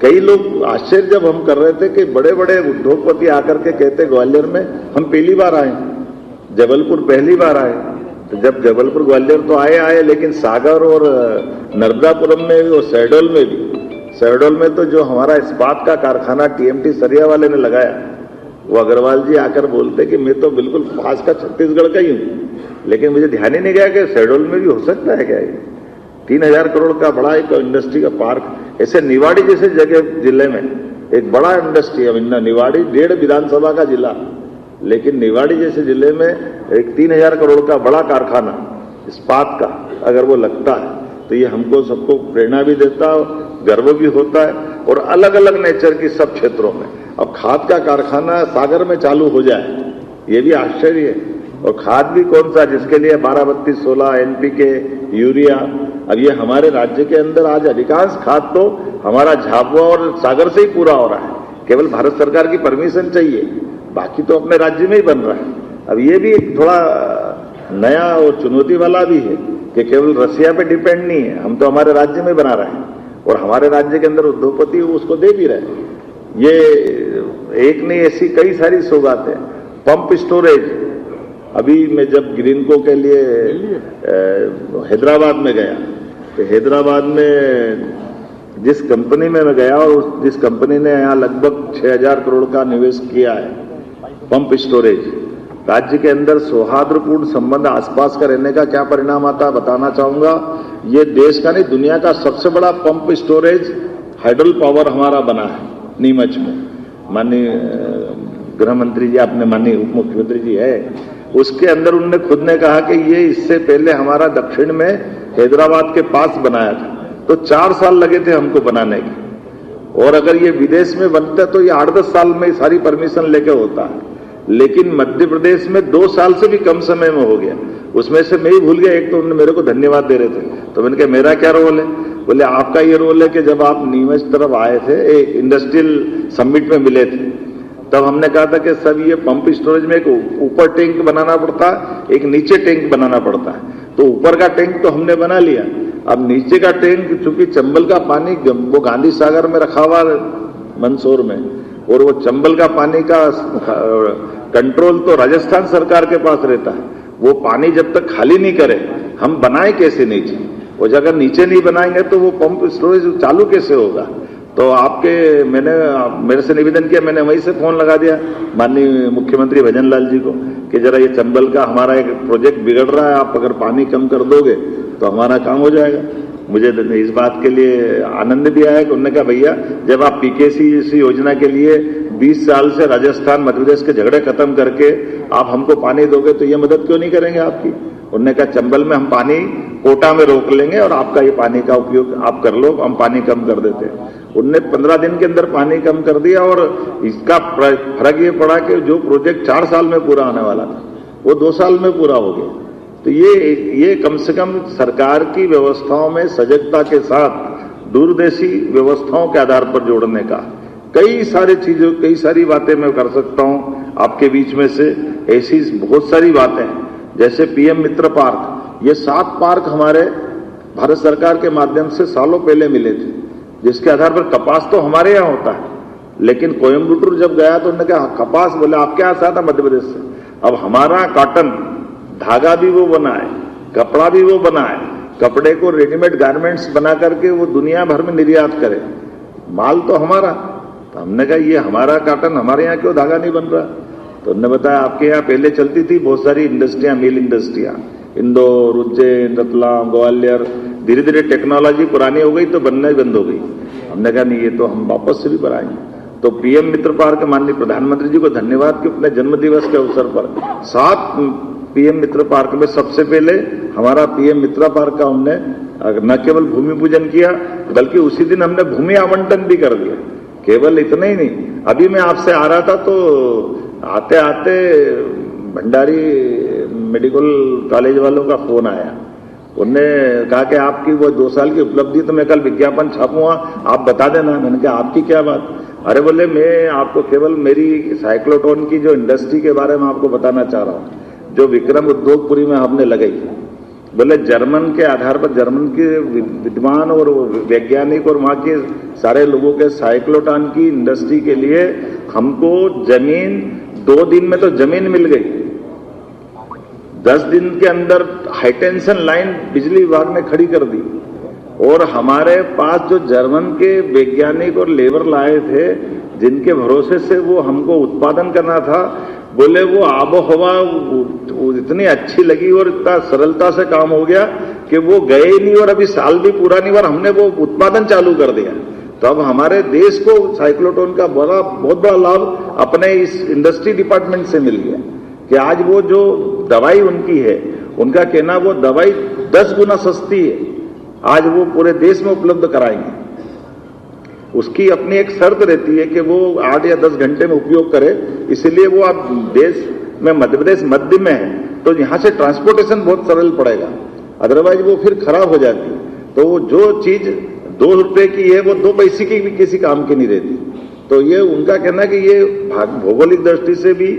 कई लोग आश्चर्य जब हम कर रहे थे कि बड़े बड़े उद्योगपति आकर के कहते ग्वालियर में हम पहली बार आए, जबलपुर पहली बार आए। तो जब जबलपुर ग्वालियर तो आए, लेकिन सागर और नर्मदापुरम में भी और शहडोल में तो जो हमारा इस्पात का कारखाना TMT सरिया वाले ने लगाया, वो अग्रवाल जी आकर बोलते कि मैं तो बिल्कुल पास का छत्तीसगढ़ का ही हूं, लेकिन मुझे ध्यान ही नहीं गया कि शहडोल में भी हो सकता है क्या ये 3000 करोड़ का बड़ा एक इंडस्ट्री का पार्क। ऐसे निवाड़ी जैसे जगह जिले में एक बड़ा इंडस्ट्री है, निवाड़ी 1.5 विधानसभा का जिला, लेकिन निवाड़ी जैसे जिले में एक 3000 करोड़ का बड़ा कारखाना इस्पात का अगर वो लगता है तो ये हमको सबको प्रेरणा भी देता है, गर्व भी होता है। और अलग अलग नेचर की सब क्षेत्रों में अब खाद का कारखाना सागर में चालू हो जाए, ये भी आश्चर्य है। और खाद भी कौन सा, जिसके लिए 12-32-16 NPK, यूरिया। अब ये हमारे राज्य के अंदर आज अधिकांश खाद तो हमारा झाबुआ और सागर से ही पूरा हो रहा है, केवल भारत सरकार की परमिशन चाहिए, बाकी तो अपने राज्य में ही बन रहा है। अब ये भी एक थोड़ा नया और चुनौती वाला भी है कि केवल रसिया पे डिपेंड नहीं है, हम तो हमारे राज्य में बना रहे हैं और हमारे राज्य के अंदर उद्योगपति उसको दे भी रहे हैं। ये एक नहीं, ऐसी कई सारी सौगातें। पंप स्टोरेज, अभी मैं जब ग्रीनको के लिए हैदराबाद में गया, तो हैदराबाद में जिस कंपनी में मैं गया और जिस कंपनी ने यहाँ लगभग 6000 करोड़ का निवेश किया है पंप स्टोरेज, राज्य के अंदर सौहार्दपूर्ण संबंध आसपास का रहने का क्या परिणाम आता है बताना चाहूंगा। ये देश का नहीं दुनिया का सबसे बड़ा पंप स्टोरेज हाइड्रोल पावर हमारा बना है नीमच में। माननीय गृह मंत्री जी, आपने माननीय उप मुख्यमंत्री जी है, उसके अंदर उन्होंने खुद ने कहा कि ये इससे पहले हमारा दक्षिण में हैदराबाद के पास बनाया था, तो 4 साल लगे थे हमको बनाने के, और अगर ये विदेश में बनता तो ये 8-10 साल में सारी परमिशन लेके होता है, लेकिन मध्य प्रदेश में 2 साल से भी कम समय में हो गया। उसमें से मैं ही भूल गया, एक तो उन्होंने मेरे को धन्यवाद दे रहे थे, तो मैंने कहा मेरा क्या रोल है, बोले आपका ये रोल है कि जब आप नीमच तरफ आए थे, एक इंडस्ट्रियल समिट में मिले थे, तब हमने कहा था कि सब ये पंप स्टोरेज में एक ऊपर टैंक बनाना पड़ता है, एक नीचे टैंक बनाना पड़ता है। तो ऊपर का टैंक तो हमने बना लिया, अब नीचे का टैंक चूंकि चंबल का पानी वो गांधी सागर में रखा हुआ मंदसौर में, और वो चंबल का पानी का कंट्रोल तो राजस्थान सरकार के पास रहता है। वो पानी जब तक खाली नहीं करे, हम बनाए कैसे नीचे? वो जगह नीचे नहीं बनाएंगे तो वो पंप स्टोरेज चालू कैसे होगा? तो मैंने मेरे से निवेदन किया, मैंने वहीं से फोन लगा दिया माननीय मुख्यमंत्री भजन लाल जी को कि जरा ये चंबल का हमारा एक प्रोजेक्ट बिगड़ रहा है, आप अगर पानी कम कर दोगे तो हमारा काम हो जाएगा। मुझे इस बात के लिए आनंद भी आया कि उन्होंने कहा भैया जब आप पीकेसी योजना के लिए 20 साल से राजस्थान मध्य प्रदेश के झगड़े खत्म करके आप हमको पानी दोगे तो ये मदद क्यों नहीं करेंगे आपकी? उन्होंने कहा चंबल में हम पानी कोटा में रोक लेंगे और आपका ये पानी का उपयोग आप कर लो, हम पानी कम कर देते हैं। उनने 15 दिन के अंदर पानी कम कर दिया और इसका फर्क ये पड़ा कि जो प्रोजेक्ट 4 साल में पूरा होने वाला था वो 2 साल में पूरा हो गया। तो ये कम से कम सरकार की व्यवस्थाओं में सजगता के साथ दूरदेशी व्यवस्थाओं के आधार पर जोड़ने का कई सारी बातें मैं कर सकता हूं आपके बीच में से। ऐसी बहुत सारी बातें हैं, जैसे पीएम मित्र पार्क, ये 7 पार्क हमारे भारत सरकार के माध्यम से सालों पहले मिले थे, जिसके आधार पर कपास तो हमारे यहाँ होता है, लेकिन कोयम्बटूर जब गया तो उन्होंने कहा कपास, बोले आपके यहाँ से आता मध्य प्रदेश से। अब हमारा कॉटन धागा भी वो बनाए, कपड़ा भी वो बनाए, कपड़े को रेडीमेड गारमेंट्स बना करके वो दुनिया भर में निर्यात करे, माल तो हमारा। तो हमने कहा ये हमारा कॉटन, हमारे यहाँ क्यों धागा नहीं बन रहा? तो उन्होंने बताया आपके यहाँ पहले चलती थी बहुत सारी इंडस्ट्रियां, मिल इंडस्ट्रियां, इंदौर, उज्जैन, रतलाम, ग्वालियर, धीरे धीरे टेक्नोलॉजी पुरानी हो गई तो बनना ही बंद हो गई। हमने कहा नहीं, ये तो हम वापस से भी बनाएंगे। तो पीएम मित्र पार्क माननीय प्रधानमंत्री जी को धन्यवाद कि अपने जन्म दिवस के अवसर पर 7 पीएम मित्र पार्क में सबसे पहले हमारा पीएम मित्र पार्क का हमने न केवल भूमि पूजन किया बल्कि उसी दिन हमने भूमि आवंटन भी कर दिया। केवल इतना ही नहीं, अभी मैं आपसे आ रहा था तो आते आते भंडारी मेडिकल कॉलेज वालों का फोन आया। उनने कहा कि आपकी वो 2 साल की उपलब्धि तो मैं कल विज्ञापन छापूंगा, आप बता देना। मैंने कहा आपकी क्या बात? अरे बोले मैं आपको केवल मेरी साइक्लोट्रॉन की जो इंडस्ट्री के बारे में आपको बताना चाह रहा हूं, जो विक्रम उद्योगपुरी में हमने लगाई। बोले जर्मन के आधार पर, जर्मन के विद्वान और वैज्ञानिक और वहां के सारे लोगों के साइक्लोट्रॉन की इंडस्ट्री के लिए हमको जमीन 2 दिन में तो जमीन मिल गई, 10 दिन के अंदर हाईटेंशन लाइन बिजली विभाग ने खड़ी कर दी। और हमारे पास जो जर्मन के वैज्ञानिक और लेबर लाए थे जिनके भरोसे से वो हमको उत्पादन करना था, बोले वो आबोहवा इतनी अच्छी लगी और इतना सरलता से काम हो गया कि वो गए ही नहीं और अभी साल भी पूरा नहीं हुआ, हमने वो उत्पादन चालू कर दिया। तो अब हमारे देश को साइक्लोट्रॉन का बहुत बड़ा लाभ अपने इस इंडस्ट्री डिपार्टमेंट से मिल गया कि आज वो जो दवाई उनकी है, उनका कहना वो दवाई 10 गुना सस्ती है, आज वो पूरे देश में उपलब्ध कराएंगे। उसकी अपनी एक शर्त रहती है कि वो 8 या 10 घंटे में उपयोग करे, इसलिए वो आप देश में मध्य प्रदेश मध्य में है तो यहां से ट्रांसपोर्टेशन बहुत सरल पड़ेगा, अदरवाइज वो फिर खराब हो जाती। तो जो चीज 2 रुपए की है वो 2 पैसे की भी किसी काम की नहीं रहती। तो ये उनका कहना कि ये भौगोलिक दृष्टि से भी,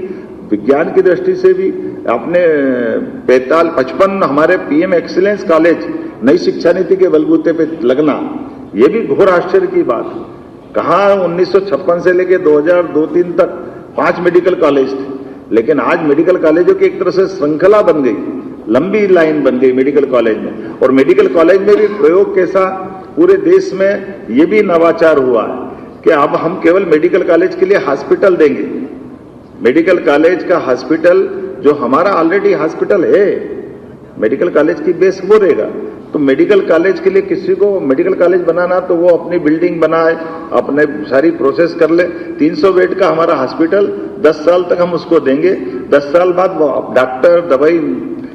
विज्ञान की दृष्टि से भी अपने 55 हमारे पीएम एक्सीलेंस कॉलेज नई शिक्षा नीति के बलबूते पे लगना, ये भी घोर आश्चर्य की बात है। कहाँ 1956 से लेकर 2002-3 तक 5 मेडिकल कॉलेज थे, लेकिन आज मेडिकल कॉलेजों की एक तरह से श्रृंखला बन गई, लंबी लाइन बन गई मेडिकल कॉलेज में। और मेडिकल कॉलेज में भी प्रयोग कैसा पूरे देश में ये भी नवाचार हुआ है कि अब हम केवल मेडिकल कॉलेज के लिए हॉस्पिटल देंगे। मेडिकल कॉलेज का हॉस्पिटल जो हमारा ऑलरेडी हॉस्पिटल है, मेडिकल कॉलेज की बेस वो रहेगा। तो मेडिकल कॉलेज के लिए किसी को मेडिकल कॉलेज बनाना तो वो अपनी बिल्डिंग बनाए, अपने सारी प्रोसेस कर ले। 300 बेड का हमारा हॉस्पिटल 10 साल तक हम उसको देंगे, 10 साल बाद वो डॉक्टर, दवाई,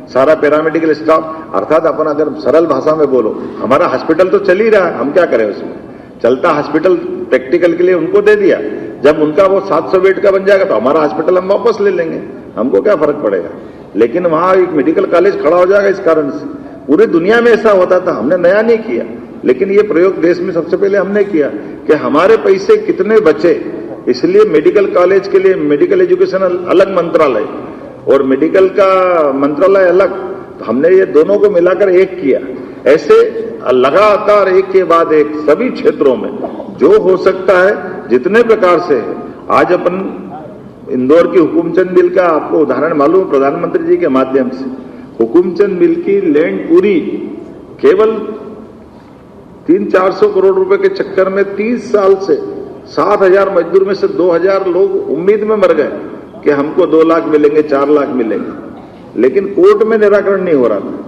सारा पैरामेडिकल स्टाफ, अर्थात अपन अगर सरल भाषा में बोलो, हमारा हॉस्पिटल तो चल ही रहा है, हम क्या करें उसमें? चलता हॉस्पिटल प्रैक्टिकल के लिए उनको दे दिया, जब उनका वो 700 बेड का बन जाएगा तो हमारा हॉस्पिटल हम वापस ले लेंगे, हमको क्या फर्क पड़ेगा। लेकिन वहां एक मेडिकल कॉलेज खड़ा हो जाएगा। इस कारण से पूरी दुनिया में ऐसा होता था, हमने नया नहीं किया, लेकिन ये प्रयोग देश में सबसे पहले हमने किया कि हमारे पैसे कितने बचे। इसलिए मेडिकल कॉलेज के लिए मेडिकल एजुकेशन अलग मंत्रालय और मेडिकल का मंत्रालय अलग, तो हमने ये दोनों को मिलाकर एक किया। ऐसे लगातार एक के बाद एक सभी क्षेत्रों में जो हो सकता है, जितने प्रकार से है। आज अपन इंदौर की हुकुमचंद मिल का आपको उदाहरण मालूम है, प्रधानमंत्री जी के माध्यम से हुकुमचंद मिल की लैंड पूरी केवल 300-400 करोड़ रुपए के चक्कर में 30 साल से 7,000 मजदूर में से 2,000 लोग उम्मीद में मर गए कि हमको 2 लाख मिलेंगे, 4 लाख मिलेंगे, लेकिन कोर्ट में निराकरण नहीं हो रहा था।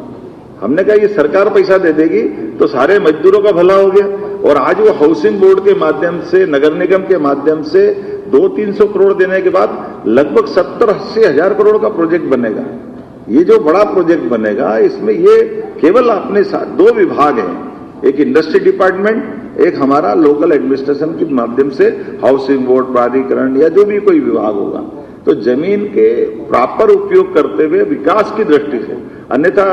हमने कहा ये सरकार पैसा दे देगी तो सारे मजदूरों का भला हो गया, और आज वो हाउसिंग बोर्ड के माध्यम से, नगर निगम के माध्यम से 200-300 करोड़ देने के बाद लगभग 70-80 हजार करोड़ का प्रोजेक्ट बनेगा। ये जो बड़ा प्रोजेक्ट बनेगा इसमें ये केवल अपने साथ 2 विभाग हैं, एक इंडस्ट्री डिपार्टमेंट, एक हमारा लोकल एडमिनिस्ट्रेशन के माध्यम से हाउसिंग बोर्ड, प्राधिकरण या जो भी कोई विभाग होगा, तो जमीन के प्रॉपर उपयोग करते हुए विकास की दृष्टि से। अन्यथा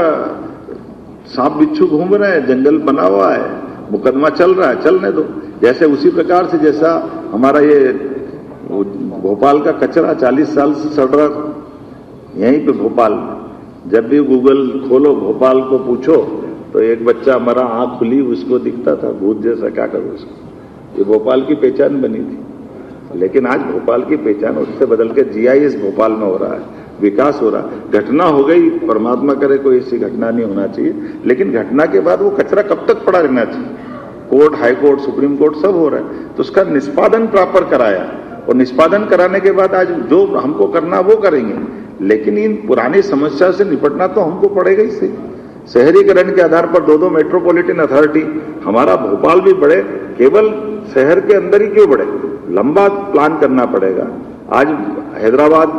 सांप बिच्छू घूम रहे हैं, जंगल बना हुआ है, मुकदमा चल रहा है, चलने दो। जैसे उसी प्रकार से जैसा हमारा ये भोपाल का कचरा 40 साल से सड़ रहा था यहीं पे भोपाल में, जब भी गूगल खोलो भोपाल को पूछो तो एक बच्चा मरा, आंख खुली, उसको दिखता था भूत जैसा, क्या करो उसको। ये भोपाल की पहचान बनी थी, लेकिन आज भोपाल की पहचान उससे बदल के GIS भोपाल में हो रहा है, विकास हो रहा है। घटना हो गई, परमात्मा करे कोई ऐसी घटना नहीं होना चाहिए, लेकिन घटना के बाद वो कचरा कब तक पड़ा रहना चाहिए? Court, high court, supreme court सब हो रहा है, तो उसका निष्पादन प्रॉपर कराया, और निष्पादन कराने के बाद आज जो हमको करना वो करेंगे, लेकिन इन पुरानी समस्या से निपटना तो हमको पड़ेगा ही सही। शहरीकरण के आधार पर 2 मेट्रोपॉलिटन अथॉरिटी, हमारा भोपाल भी बढ़े, केवल शहर के अंदर ही क्यों बढ़े, लंबा प्लान करना पड़ेगा। आज हैदराबाद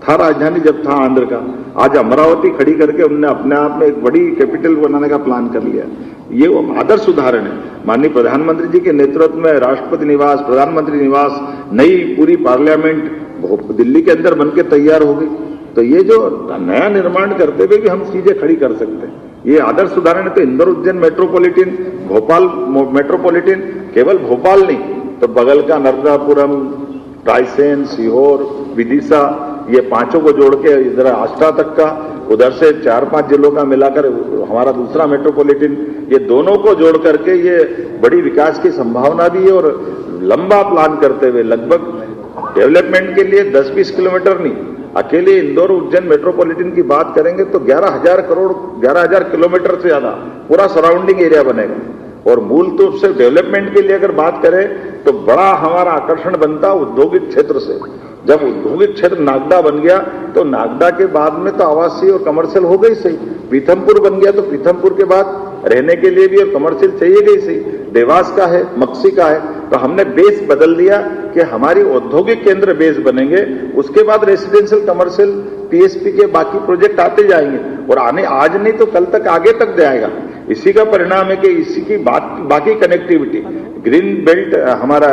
था राजधानी जब था आंध्र का, आज अमरावती खड़ी करके उनने अपने आप में एक बड़ी कैपिटल बनाने का प्लान कर लिया। ये आदर्श उदाहरण है। माननीय प्रधानमंत्री जी के नेतृत्व में राष्ट्रपति निवास, प्रधानमंत्री निवास, नई पूरी पार्लियामेंट दिल्ली के अंदर बनके तैयार हो गई। तो ये जो नया निर्माण करते हुए भी हम चीजें खड़ी कर सकते हैं, ये आदर्श उदाहरण है। तो इंदौर उज्जैन मेट्रोपॉलिटन, भोपाल मेट्रोपॉलिटन, केवल भोपाल नहीं तो बगल का नर्मदापुरम, रायसेन, सीहोर, विदिशा, ये 5 को जोड़ के इधर आष्टा तक का, उधर से 4-5 जिलों का मिलाकर हमारा दूसरा मेट्रोपॉलिटन, ये दोनों को जोड़ करके ये बड़ी विकास की संभावना भी है। और लंबा प्लान करते हुए लगभग डेवलपमेंट के लिए 10-20 किलोमीटर नहीं, अकेले इंदौर उज्जैन मेट्रोपॉलिटन की बात करेंगे तो 11,000 करोड़, 11,000 किलोमीटर से ज्यादा पूरा सराउंडिंग एरिया बनेगा। और मूल रूप से डेवलपमेंट के लिए अगर बात करें तो बड़ा हमारा आकर्षण बनता औद्योगिक क्षेत्र से। जब औद्योगिक क्षेत्र नागदा बन गया तो नागदा के बाद में तो आवासीय और कमर्शियल हो गई सही, पीथमपुर बन गया तो पीथमपुर के बाद रहने के लिए भी और कमर्शियल चाहिए गई सही, देवास का है, मक्सी का है। तो हमने बेस बदल दिया कि हमारी औद्योगिक केंद्र बेस बनेंगे, उसके बाद रेसिडेंशियल, कमर्शियल, PSP के बाकी प्रोजेक्ट आते जाएंगे, और आने आज नहीं तो कल तक आगे तक जाएगा। इसी का परिणाम है कि इसी की बाकी कनेक्टिविटी, ग्रीन बेल्ट हमारा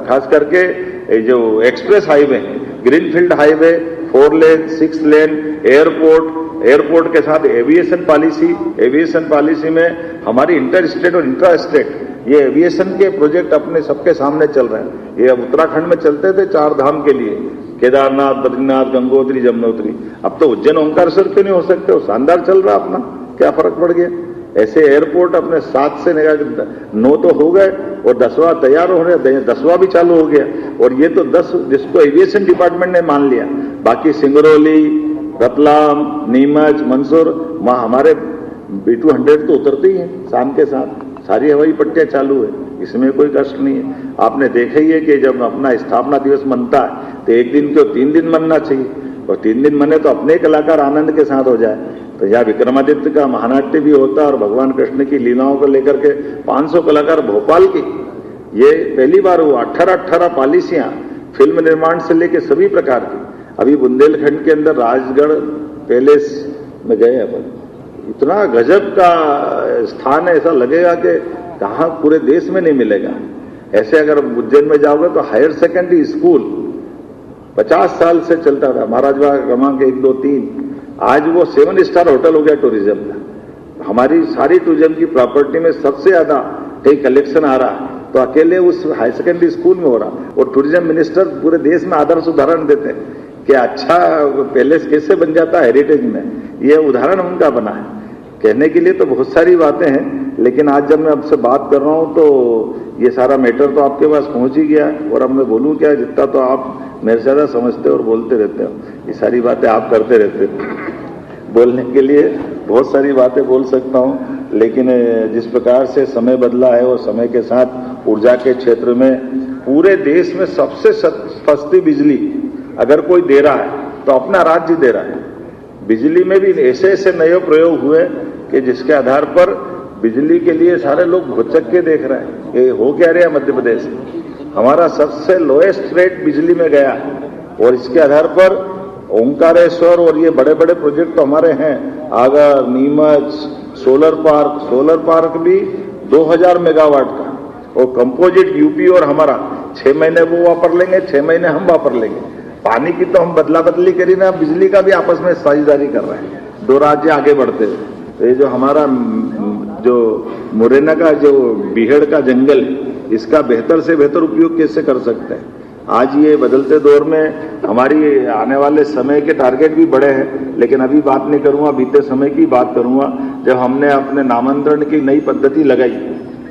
खास करके जो एक्सप्रेस हाईवे, ग्रीनफील्ड हाईवे, 4 लेन, 6 लेन, एयरपोर्ट के साथ एविएशन पॉलिसी में हमारी इंटर स्टेट और इंट्रा स्टेट ये एविएशन के प्रोजेक्ट अपने सबके सामने चल रहे हैं। ये अब उत्तराखंड में चलते थे 4 धाम के लिए, केदारनाथ, बद्रीनाथ, गंगोत्री, जमुनोत्री, अब तो उज्जैन ओंकारेश्वर क्यों नहीं हो सकते? वो शानदार चल रहा अपना, क्या फर्क पड़ गया? ऐसे एयरपोर्ट अपने 7 से 9 तो हो गए और 10वां तैयार हो रहे, 10वां भी चालू हो गया। और ये तो 10 जिसको एविएशन डिपार्टमेंट ने मान लिया, बाकी सिंगरौली, रतलाम, नीमच, मंदसौर, वहां हमारे B200 तो उतरते ही हैं शाम के साथ, सारी हवाई पट्टियां चालू है, इसमें कोई कष्ट नहीं है। आपने देखा ही है कि जब अपना स्थापना दिवस मनता है तो एक दिन क्यों 3 दिन मनना चाहिए, और 3 दिन मने तो अपने कलाकार आनंद के साथ हो जाए। तो यहाँ विक्रमादित्य का महानाट्य भी होता है और भगवान कृष्ण की लीलाओं को लेकर के 500 कलाकार भोपाल की, ये पहली बार हुआ। 18 पॉलिसियां फिल्म निर्माण से लेकर सभी प्रकार की। अभी बुंदेलखंड के अंदर राजगढ़ पैलेस में गए अपन, इतना गजब का स्थान है, ऐसा लगेगा कि कहां पूरे देश में नहीं मिलेगा। ऐसे अगर उज्जैन में जाओगे तो हायर सेकेंडरी स्कूल 50 साल से चलता था, महाराज बाग क्रमांक 1, 2, 3, आज वो 7 स्टार होटल हो गया टूरिज्म का। हमारी सारी टूरिज्म की प्रॉपर्टी में सबसे ज्यादा कहीं कलेक्शन आ रहा है तो अकेले उस हायर सेकेंडरी स्कूल में हो रहा। और टूरिज्म मिनिस्टर पूरे देश में आदर्श उदाहरण देते हैं कि अच्छा पैलेस कैसे बन जाता है हेरिटेज में, ये उदाहरण उनका बना है। कहने के लिए तो बहुत सारी बातें हैं, लेकिन आज जब मैं आपसे बात कर रहा हूं तो ये सारा मैटर तो आपके पास पहुंच ही गया, और अब मैं बोलूं क्या, जितना तो आप मेरे से ज़्यादा समझते और बोलते रहते हो। ये सारी बातें आप करते रहते हो। बोलने के लिए बहुत सारी बातें बोल सकता हूँ, लेकिन जिस प्रकार से समय बदला है और समय के साथ ऊर्जा के क्षेत्र में पूरे देश में सबसे सस्ती बिजली अगर कोई दे रहा है तो अपना राज्य दे रहा है। बिजली में भी ऐसे ऐसे नए प्रयोग हुए कि जिसके आधार पर बिजली के लिए सारे लोग भुचक के देख रहे हैं ये हो क्या रहा है। मध्य प्रदेश हमारा सबसे लोएस्ट रेट बिजली में गया और इसके आधार पर ओंकारेश्वर और ये बड़े बड़े प्रोजेक्ट तो हमारे हैं, आगर, नीमच, सोलर पार्क भी 2000 मेगावाट का, और कंपोजिट यूपी और हमारा 6 महीने वो वापर लेंगे, 6 महीने हम वापर लेंगे। पानी की तो हम बदला बदली करी ना, बिजली का भी आपस में साझेदारी कर रहे हैं, 2 राज्य आगे बढ़ते हैं। तो ये जो हमारा जो मुरैना का जो बीहड़ का जंगल है, इसका बेहतर से बेहतर उपयोग कैसे कर सकते हैं। आज ये बदलते दौर में हमारी आने वाले समय के टारगेट भी बड़े हैं, लेकिन अभी बात नहीं करूंगा, बीते समय की बात करूंगा जब हमने अपने नामांतरण की नई पद्धति लगाई।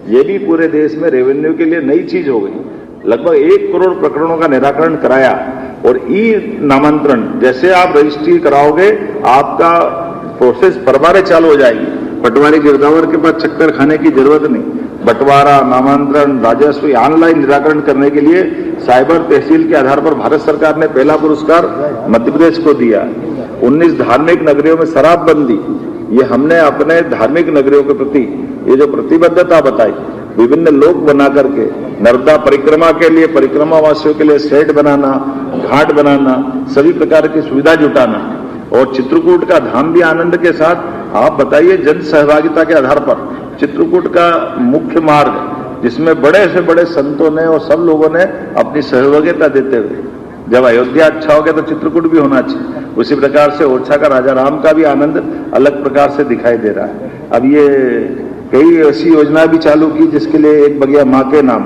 ये भी पूरे देश में रेवेन्यू के लिए नई चीज हो गई। लगभग 1 करोड़ प्रकरणों का निराकरण कराया और ई नामांतरण जैसे आप रजिस्ट्री कराओगे आपका प्रोसेस परमारे चालू हो जाएगी। पटवारी गिरदावर के पास चक्कर खाने की जरूरत नहीं। बंटवारा, नामांतरण, राजस्व ऑनलाइन निराकरण करने के लिए साइबर तहसील के आधार पर भारत सरकार ने पहला पुरस्कार मध्य प्रदेश को दिया। 19 धार्मिक नगरियों में शराबबंदी, ये हमने अपने धार्मिक नगरियों के प्रति ये जो प्रतिबद्धता बताई, विभिन्न लोक बना करके नर्मदा परिक्रमा के लिए परिक्रमा वासियों के लिए शेड बनाना, घाट बनाना, सभी प्रकार की सुविधा जुटाना, और चित्रकूट का धाम भी आनंद के साथ। आप बताइए, जन सहभागिता के आधार पर चित्रकूट का मुख्य मार्ग जिसमें बड़े से बड़े संतों ने और सब लोगों ने अपनी सहभागिता देते हुए, जब अयोध्या अच्छा हो गया तो चित्रकूट भी होना चाहिए। उसी प्रकार से ओरछा का राजा राम का भी आनंद अलग प्रकार से दिखाई दे रहा है। अब ये कई ऐसी योजना भी चालू की जिसके लिए एक बगिया माँ के नाम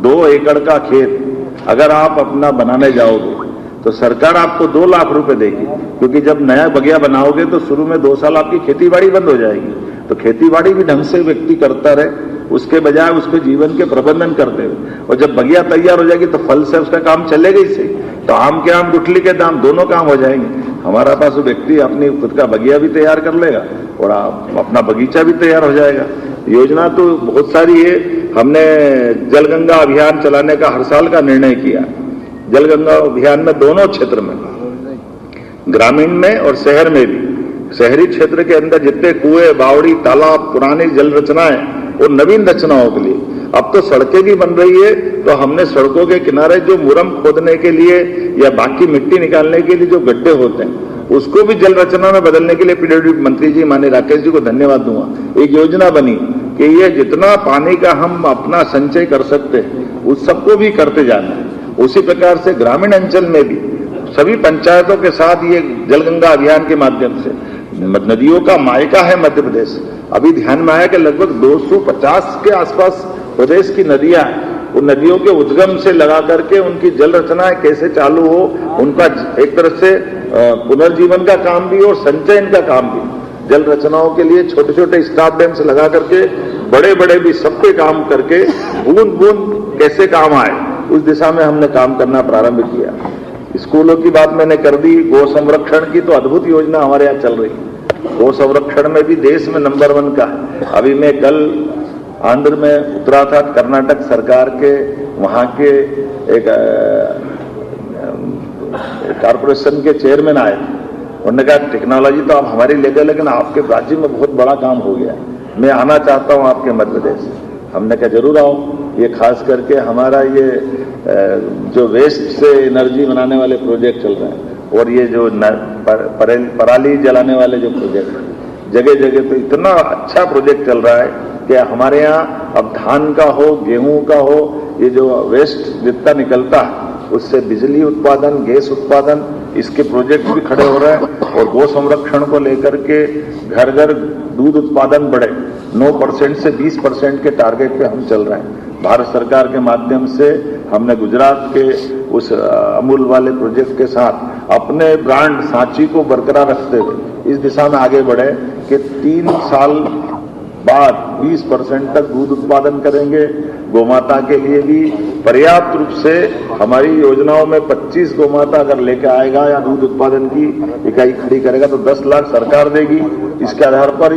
2 एकड़ का खेत अगर आप अपना बनाने जाओगे तो सरकार आपको 2 लाख रुपए देगी, क्योंकि जब नया बगिया बनाओगे तो शुरू में 2 साल आपकी खेतीबाड़ी बंद हो जाएगी। तो खेतीबाड़ी भी ढंग से व्यक्ति करता रहे, उसके बजाय उसके जीवन के प्रबंधन करते हुए, और जब बगिया तैयार हो जाएगी तो फल से उसका काम चलेगा ही सही। तो आम के आम, गुठली के दाम, दोनों काम हो जाएंगे। हमारा पास वो व्यक्ति अपनी खुद का बगिया भी तैयार कर लेगा और अपना बगीचा भी तैयार हो जाएगा। योजना तो बहुत सारी है। हमने जलगंगा अभियान चलाने का हर साल का निर्णय किया। जलगंगा अभियान में दोनों क्षेत्र में, ग्रामीण में और शहर में भी, शहरी क्षेत्र के अंदर जितने कुएं, बावड़ी, तालाब, पुरानी जल रचनाएं और नवीन रचनाओं के लिए अब तो सड़कें भी बन रही है। तो हमने सड़कों के किनारे जो मुरम खोदने के लिए या बाकी मिट्टी निकालने के लिए जो गड्ढे होते हैं उसको भी जल रचना में बदलने के लिए पीडब्ल्यूडी मंत्री जी माननीय राकेश जी को धन्यवाद दूंगा। एक योजना बनी कि ये जितना पानी का हम अपना संचय कर सकते हैं उस सबको भी करते जाना है। उसी प्रकार से ग्रामीण अंचल में भी सभी पंचायतों के साथ ये जलगंगा अभियान के माध्यम से, नदियों का मायका है मध्य प्रदेश। अभी ध्यान में आया कि लगभग 250 के आसपास प्रदेश की नदियां हैं। उन नदियों के उद्गम से लगा करके उनकी जल रचनाएं कैसे चालू हो, उनका एक तरह से पुनर्जीवन का काम भी और संचयन का काम भी। जल रचनाओं के लिए छोटे छोटे स्टॉप डैम से लगा करके बड़े बड़े भी सबके काम करके बूंद बूंद कैसे काम आए, उस दिशा में हमने काम करना प्रारंभ किया। स्कूलों की बात मैंने कर दी। गौ संरक्षण की तो अद्भुत योजना हमारे यहाँ चल रही है। गौ संरक्षण में भी देश में नंबर 1 का है। अभी मैं कल आंध्र में उतरा था, कर्नाटक सरकार के वहां के एक कारपोरेशन के चेयरमैन आए। उन्होंने कहा टेक्नोलॉजी तो आप हमारी ले गए, लेकिन आपके राज्य में बहुत बड़ा काम हो गया, मैं आना चाहता हूं आपके मध्य प्रदेश। हमने कहा जरूर आओ। ये खास करके हमारा ये जो वेस्ट से एनर्जी बनाने वाले प्रोजेक्ट चल रहे हैं और ये जो पराली जलाने वाले जो प्रोजेक्ट जगह जगह तो इतना अच्छा प्रोजेक्ट चल रहा है कि हमारे यहाँ अब धान का हो, गेहूं का हो, ये जो वेस्ट जितना निकलता है उससे बिजली उत्पादन, गैस उत्पादन, इसके प्रोजेक्ट भी खड़े हो रहे हैं। और गौ संरक्षण को लेकर के घर घर दूध उत्पादन बढ़े, 9% से 20% के टारगेट पे हम चल रहे हैं। भारत सरकार के माध्यम से हमने गुजरात के उस अमूल वाले प्रोजेक्ट के साथ अपने ब्रांड सांची को बरकरार रखते हुए इस दिशा में आगे बढ़े कि 3 साल बाद 20% तक दूध उत्पादन करेंगे। गोमाता के लिए भी पर्याप्त रूप से हमारी योजनाओं में 25 गोमाता अगर लेके आएगा या दूध उत्पादन की इकाई खड़ी करेगा तो 10 लाख सरकार देगी। इसके आधार पर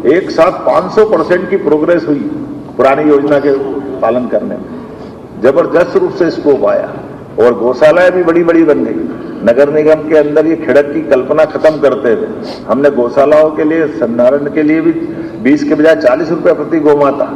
एक साथ 500% की प्रोग्रेस हुई पुरानी योजना के पालन करने में। जबरदस्त रूप से स्कोप आया और गौशालाएं भी बड़ी बड़ी बन गई। नगर निगम के अंदर ये खिड़क की कल्पना खत्म करते थे। हमने गौशालाओं के लिए संधारण के लिए भी 20 के बजाय 40 रुपए प्रति गोमाता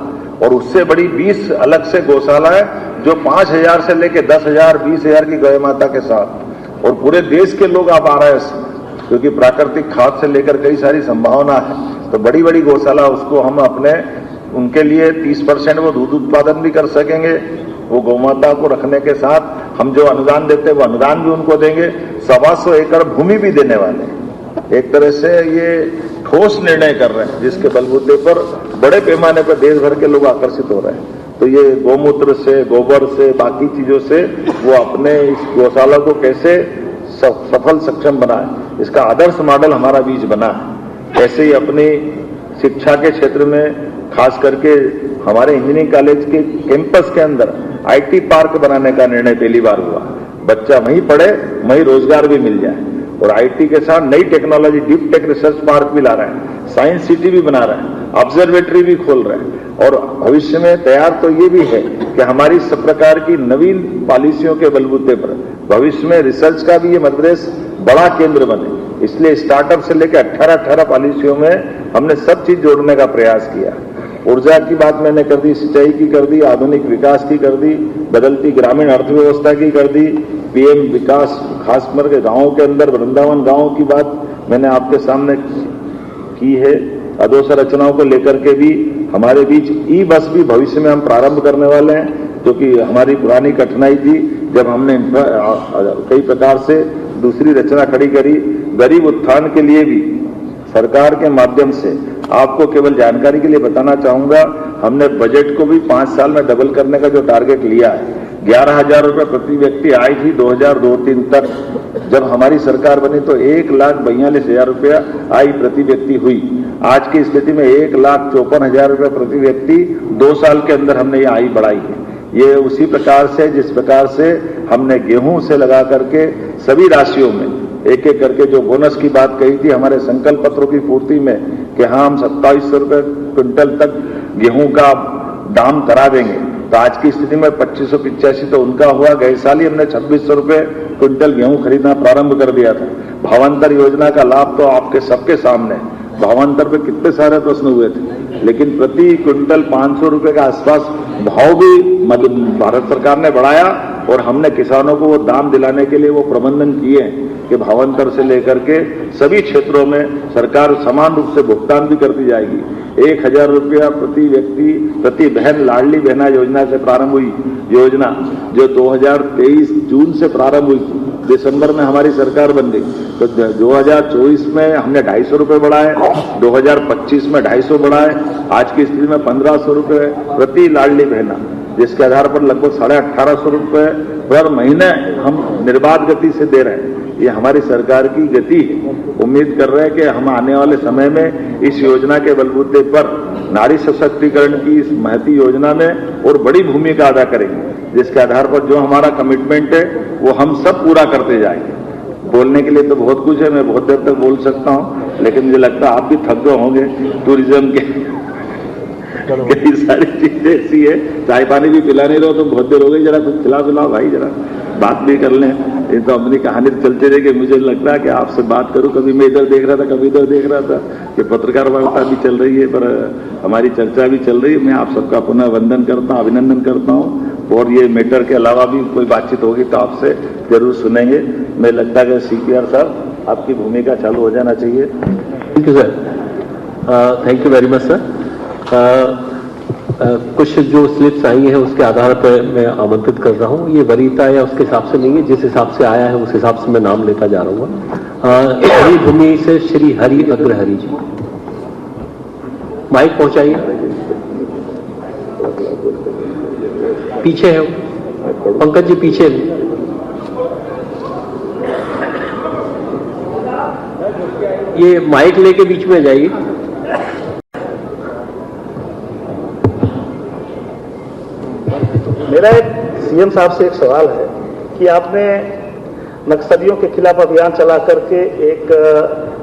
और उससे बड़ी 20 अलग से गौशालाएं जो 5,000 से लेके 10,000 20,000 की गौ माता के साथ। और पूरे देश के लोग आप आ रहे हैं क्योंकि प्राकृतिक खाद से लेकर कई सारी संभावना है। तो बड़ी बड़ी गौशाला उसको हम अपने उनके लिए 30% वो दूध उत्पादन भी कर सकेंगे। वो गौमाता को रखने के साथ हम जो अनुदान देते हैं वो अनुदान भी उनको देंगे। 125 एकड़ भूमि भी देने वाले हैं। एक तरह से ये ठोस निर्णय कर रहे हैं जिसके बलबूते पर बड़े पैमाने पर देश भर के लोग आकर्षित हो रहे हैं। तो ये गौमूत्र से, गोबर से, बाकी चीजों से वो अपने इस गौशाला को कैसे सफल सक्षम बनाए, इसका आदर्श मॉडल हमारा बीच बना है। ऐसे ही अपनी शिक्षा के क्षेत्र में खास करके हमारे इंजीनियरिंग कॉलेज के कैंपस के अंदर आईटी पार्क बनाने का निर्णय पहली बार हुआ। बच्चा वहीं पढ़े, वहीं रोजगार भी मिल जाए। और आईटी के साथ नई technology deep tech research park भी ला रहे हैं, साइंस सिटी भी बना रहे हैं, ऑब्जर्वेटरी भी खोल रहे हैं। और भविष्य में तैयार तो ये भी है कि हमारी सब प्रकार की नवीन पॉलिसियों के बलबूते पर भविष्य में रिसर्च का भी ये मध्य प्रदेश बड़ा केंद्र बने। इसलिए स्टार्टअप से लेकर 18 पॉलिसियों में हमने सब चीज जोड़ने का प्रयास किया। ऊर्जा की बात मैंने कर दी, सिंचाई की कर दी, आधुनिक विकास की कर दी, बदलती ग्रामीण अर्थव्यवस्था की कर दी, पीएम विकास खास करके गांवों के अंदर वृंदावन गांव की बात मैंने आपके सामने की है। अधोसंरचनाओं को लेकर के भी हमारे बीच ई बस भी भविष्य में हम प्रारंभ करने वाले हैं, क्योंकि हमारी पुरानी कठिनाई थी जब हमने कई प्रकार से दूसरी रचना खड़ी करी। गरीब उत्थान के लिए भी सरकार के माध्यम से आपको केवल जानकारी के लिए बताना चाहूंगा, हमने बजट को भी 5 साल में डबल करने का जो टारगेट लिया है। 11,000 रुपए प्रति व्यक्ति आई थी 2002-03 तक। जब हमारी सरकार बनी तो 1,42,000 रुपया आई प्रति व्यक्ति हुई। आज की स्थिति में 1,54,000 रुपये प्रति व्यक्ति 2 साल के अंदर हमने ये आई बढ़ाई है। ये उसी प्रकार से जिस प्रकार से हमने गेहूं से लगा करके सभी राशियों में एक एक करके जो बोनस की बात कही थी हमारे संकल्प पत्रों की पूर्ति में कि हाँ हम 2700 रुपये क्विंटल तक गेहूं का दाम करा देंगे, तो आज की स्थिति में 2585 तो उनका हुआ। गए साल ही हमने 2600 रुपये क्विंटल गेहूं खरीदना प्रारंभ कर दिया था। भावांतर योजना का लाभ तो आपके सबके सामने, भावांतर पे कितने सारे प्रश्न हुए थे, लेकिन प्रति क्विंटल 500 रुपये के आसपास भाव भी भारत सरकार ने बढ़ाया और हमने किसानों को वो दाम दिलाने के लिए वो प्रबंधन किए कि भावांतर से लेकर के सभी क्षेत्रों में सरकार समान रूप से भुगतान भी करती जाएगी। 1,000 रुपया प्रति व्यक्ति प्रति बहन लाडली बहना योजना से प्रारंभ हुई योजना, जो 2023 जून से प्रारंभ हुई, दिसंबर में हमारी सरकार बन गई। तो 2024 में हमने 250 रुपये बढ़ाए, 2025 में 250 बढ़ाए, आज की स्थिति में 1,500 रुपये प्रति लाडली बहना, जिसके आधार पर लगभग 1,850 रुपये पर महीने हम निर्बाध गति से दे रहे हैं। ये हमारी सरकार की गति है। उम्मीद कर रहे हैं कि हम आने वाले समय में इस योजना के बलबूते पर नारी सशक्तिकरण की इस महती योजना में और बड़ी भूमिका अदा करेंगे, जिसके आधार पर जो हमारा कमिटमेंट है वो हम सब पूरा करते जाएंगे। बोलने के लिए तो बहुत कुछ है, मैं बहुत देर तक बोल सकता हूं, लेकिन मुझे लगता है आप भी थक गए होंगे। टूरिज्म के कई सारी चीजें ऐसी है, चाय पानी भी पिला नहीं रहो तो बहुत देर हो गई, जरा कुछ पिलाओ भाई, जरा बात भी कर लें। ये तो अपनी कहानी चलते रहे कि मुझे लगता है कि आपसे बात करूं, कभी मैं इधर देख रहा था, कभी इधर देख रहा था कि पत्रकार वार्ता भी चल रही है, पर हमारी चर्चा भी चल रही है। मैं आप सबका पुनः वंदन करता हूं, अभिनंदन करता हूं। और ये मैटर के अलावा भी कोई बातचीत होगी तो आपसे जरूर सुनेंगे। मुझे लगता है कि सीपीआर साहब आपकी भूमिका चालू हो जाना चाहिए। Thank you sir, thank you very much sir. कुछ जो स्लिप्स आई हैं उसके आधार पर मैं आमंत्रित कर रहा हूं। ये वरीयता या उसके हिसाब से नहीं है, जिस हिसाब से आया है उस हिसाब से मैं नाम लेता जा रहा हूँ। हरी भूमि से श्री हरि अग्रहरि जी, माइक पहुंचाइए। पीछे है पंकज जी, पीछे। ये माइक लेके बीच में जाइए। मेरा एक सीएम साहब से एक सवाल है कि आपने नक्सलियों के खिलाफ अभियान चला करके एक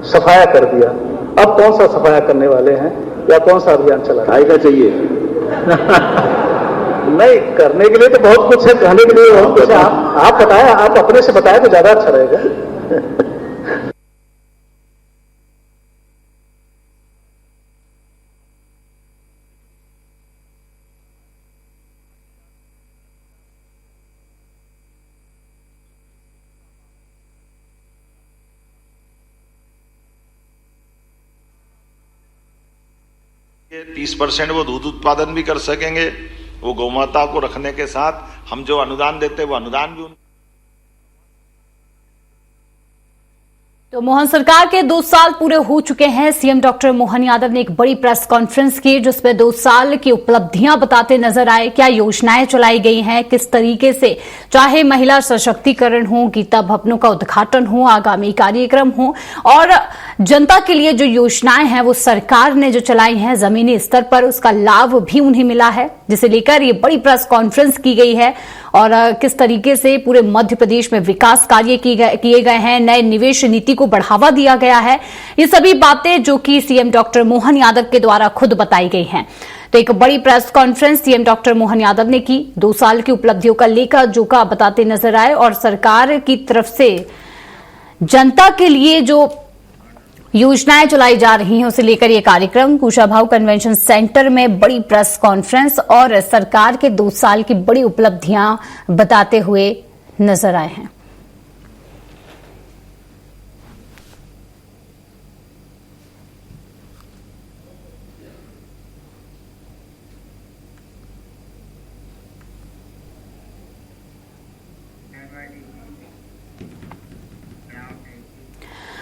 सफाया कर दिया, अब कौन सा सफाया करने वाले हैं या कौन सा अभियान चला? का चाहिए नहीं, करने के लिए तो बहुत कुछ है, कहने के लिए बहुत कुछ है। आप बताएं, आप अपने से बताएं तो ज्यादा अच्छा रहेगा। ये 30% वो दूध उत्पादन भी कर सकेंगे। वो गौमाता को रखने के साथ हम जो अनुदान देते हैं वो अनुदान भी तो मोहन सरकार के 2 साल पूरे हो चुके हैं। सीएम डॉक्टर मोहन यादव ने एक बड़ी प्रेस कॉन्फ्रेंस की जिसमें 2 साल की उपलब्धियां बताते नजर आए, क्या योजनाएं चलाई गई हैं, किस तरीके से चाहे महिला सशक्तिकरण हो, गीता भवनों का उद्घाटन हो, आगामी कार्यक्रम हो और जनता के लिए जो योजनाएं हैं वो सरकार ने जो चलाई हैं जमीनी स्तर पर उसका लाभ भी उन्हें मिला है, जिसे लेकर ये बड़ी प्रेस कॉन्फ्रेंस की गई है। और किस तरीके से पूरे मध्य प्रदेश में विकास कार्य किए गए हैं, नए निवेश नीति को बढ़ावा दिया गया है, ये सभी बातें जो कि सीएम डॉक्टर मोहन यादव के द्वारा खुद बताई गई हैं। तो एक बड़ी press conference CM doctor Mohan Yadav ने की, 2 साल की उपलब्धियों का लेखा जोखा बताते नजर आए और सरकार की तरफ से जनता के लिए जो योजनाएं चलाई जा रही हैं उसे लेकर यह कार्यक्रम कुशाभाऊ कन्वेंशन सेंटर में बड़ी प्रेस कॉन्फ्रेंस और सरकार के 2 साल की बड़ी उपलब्धियां बताते हुए नजर आए हैं।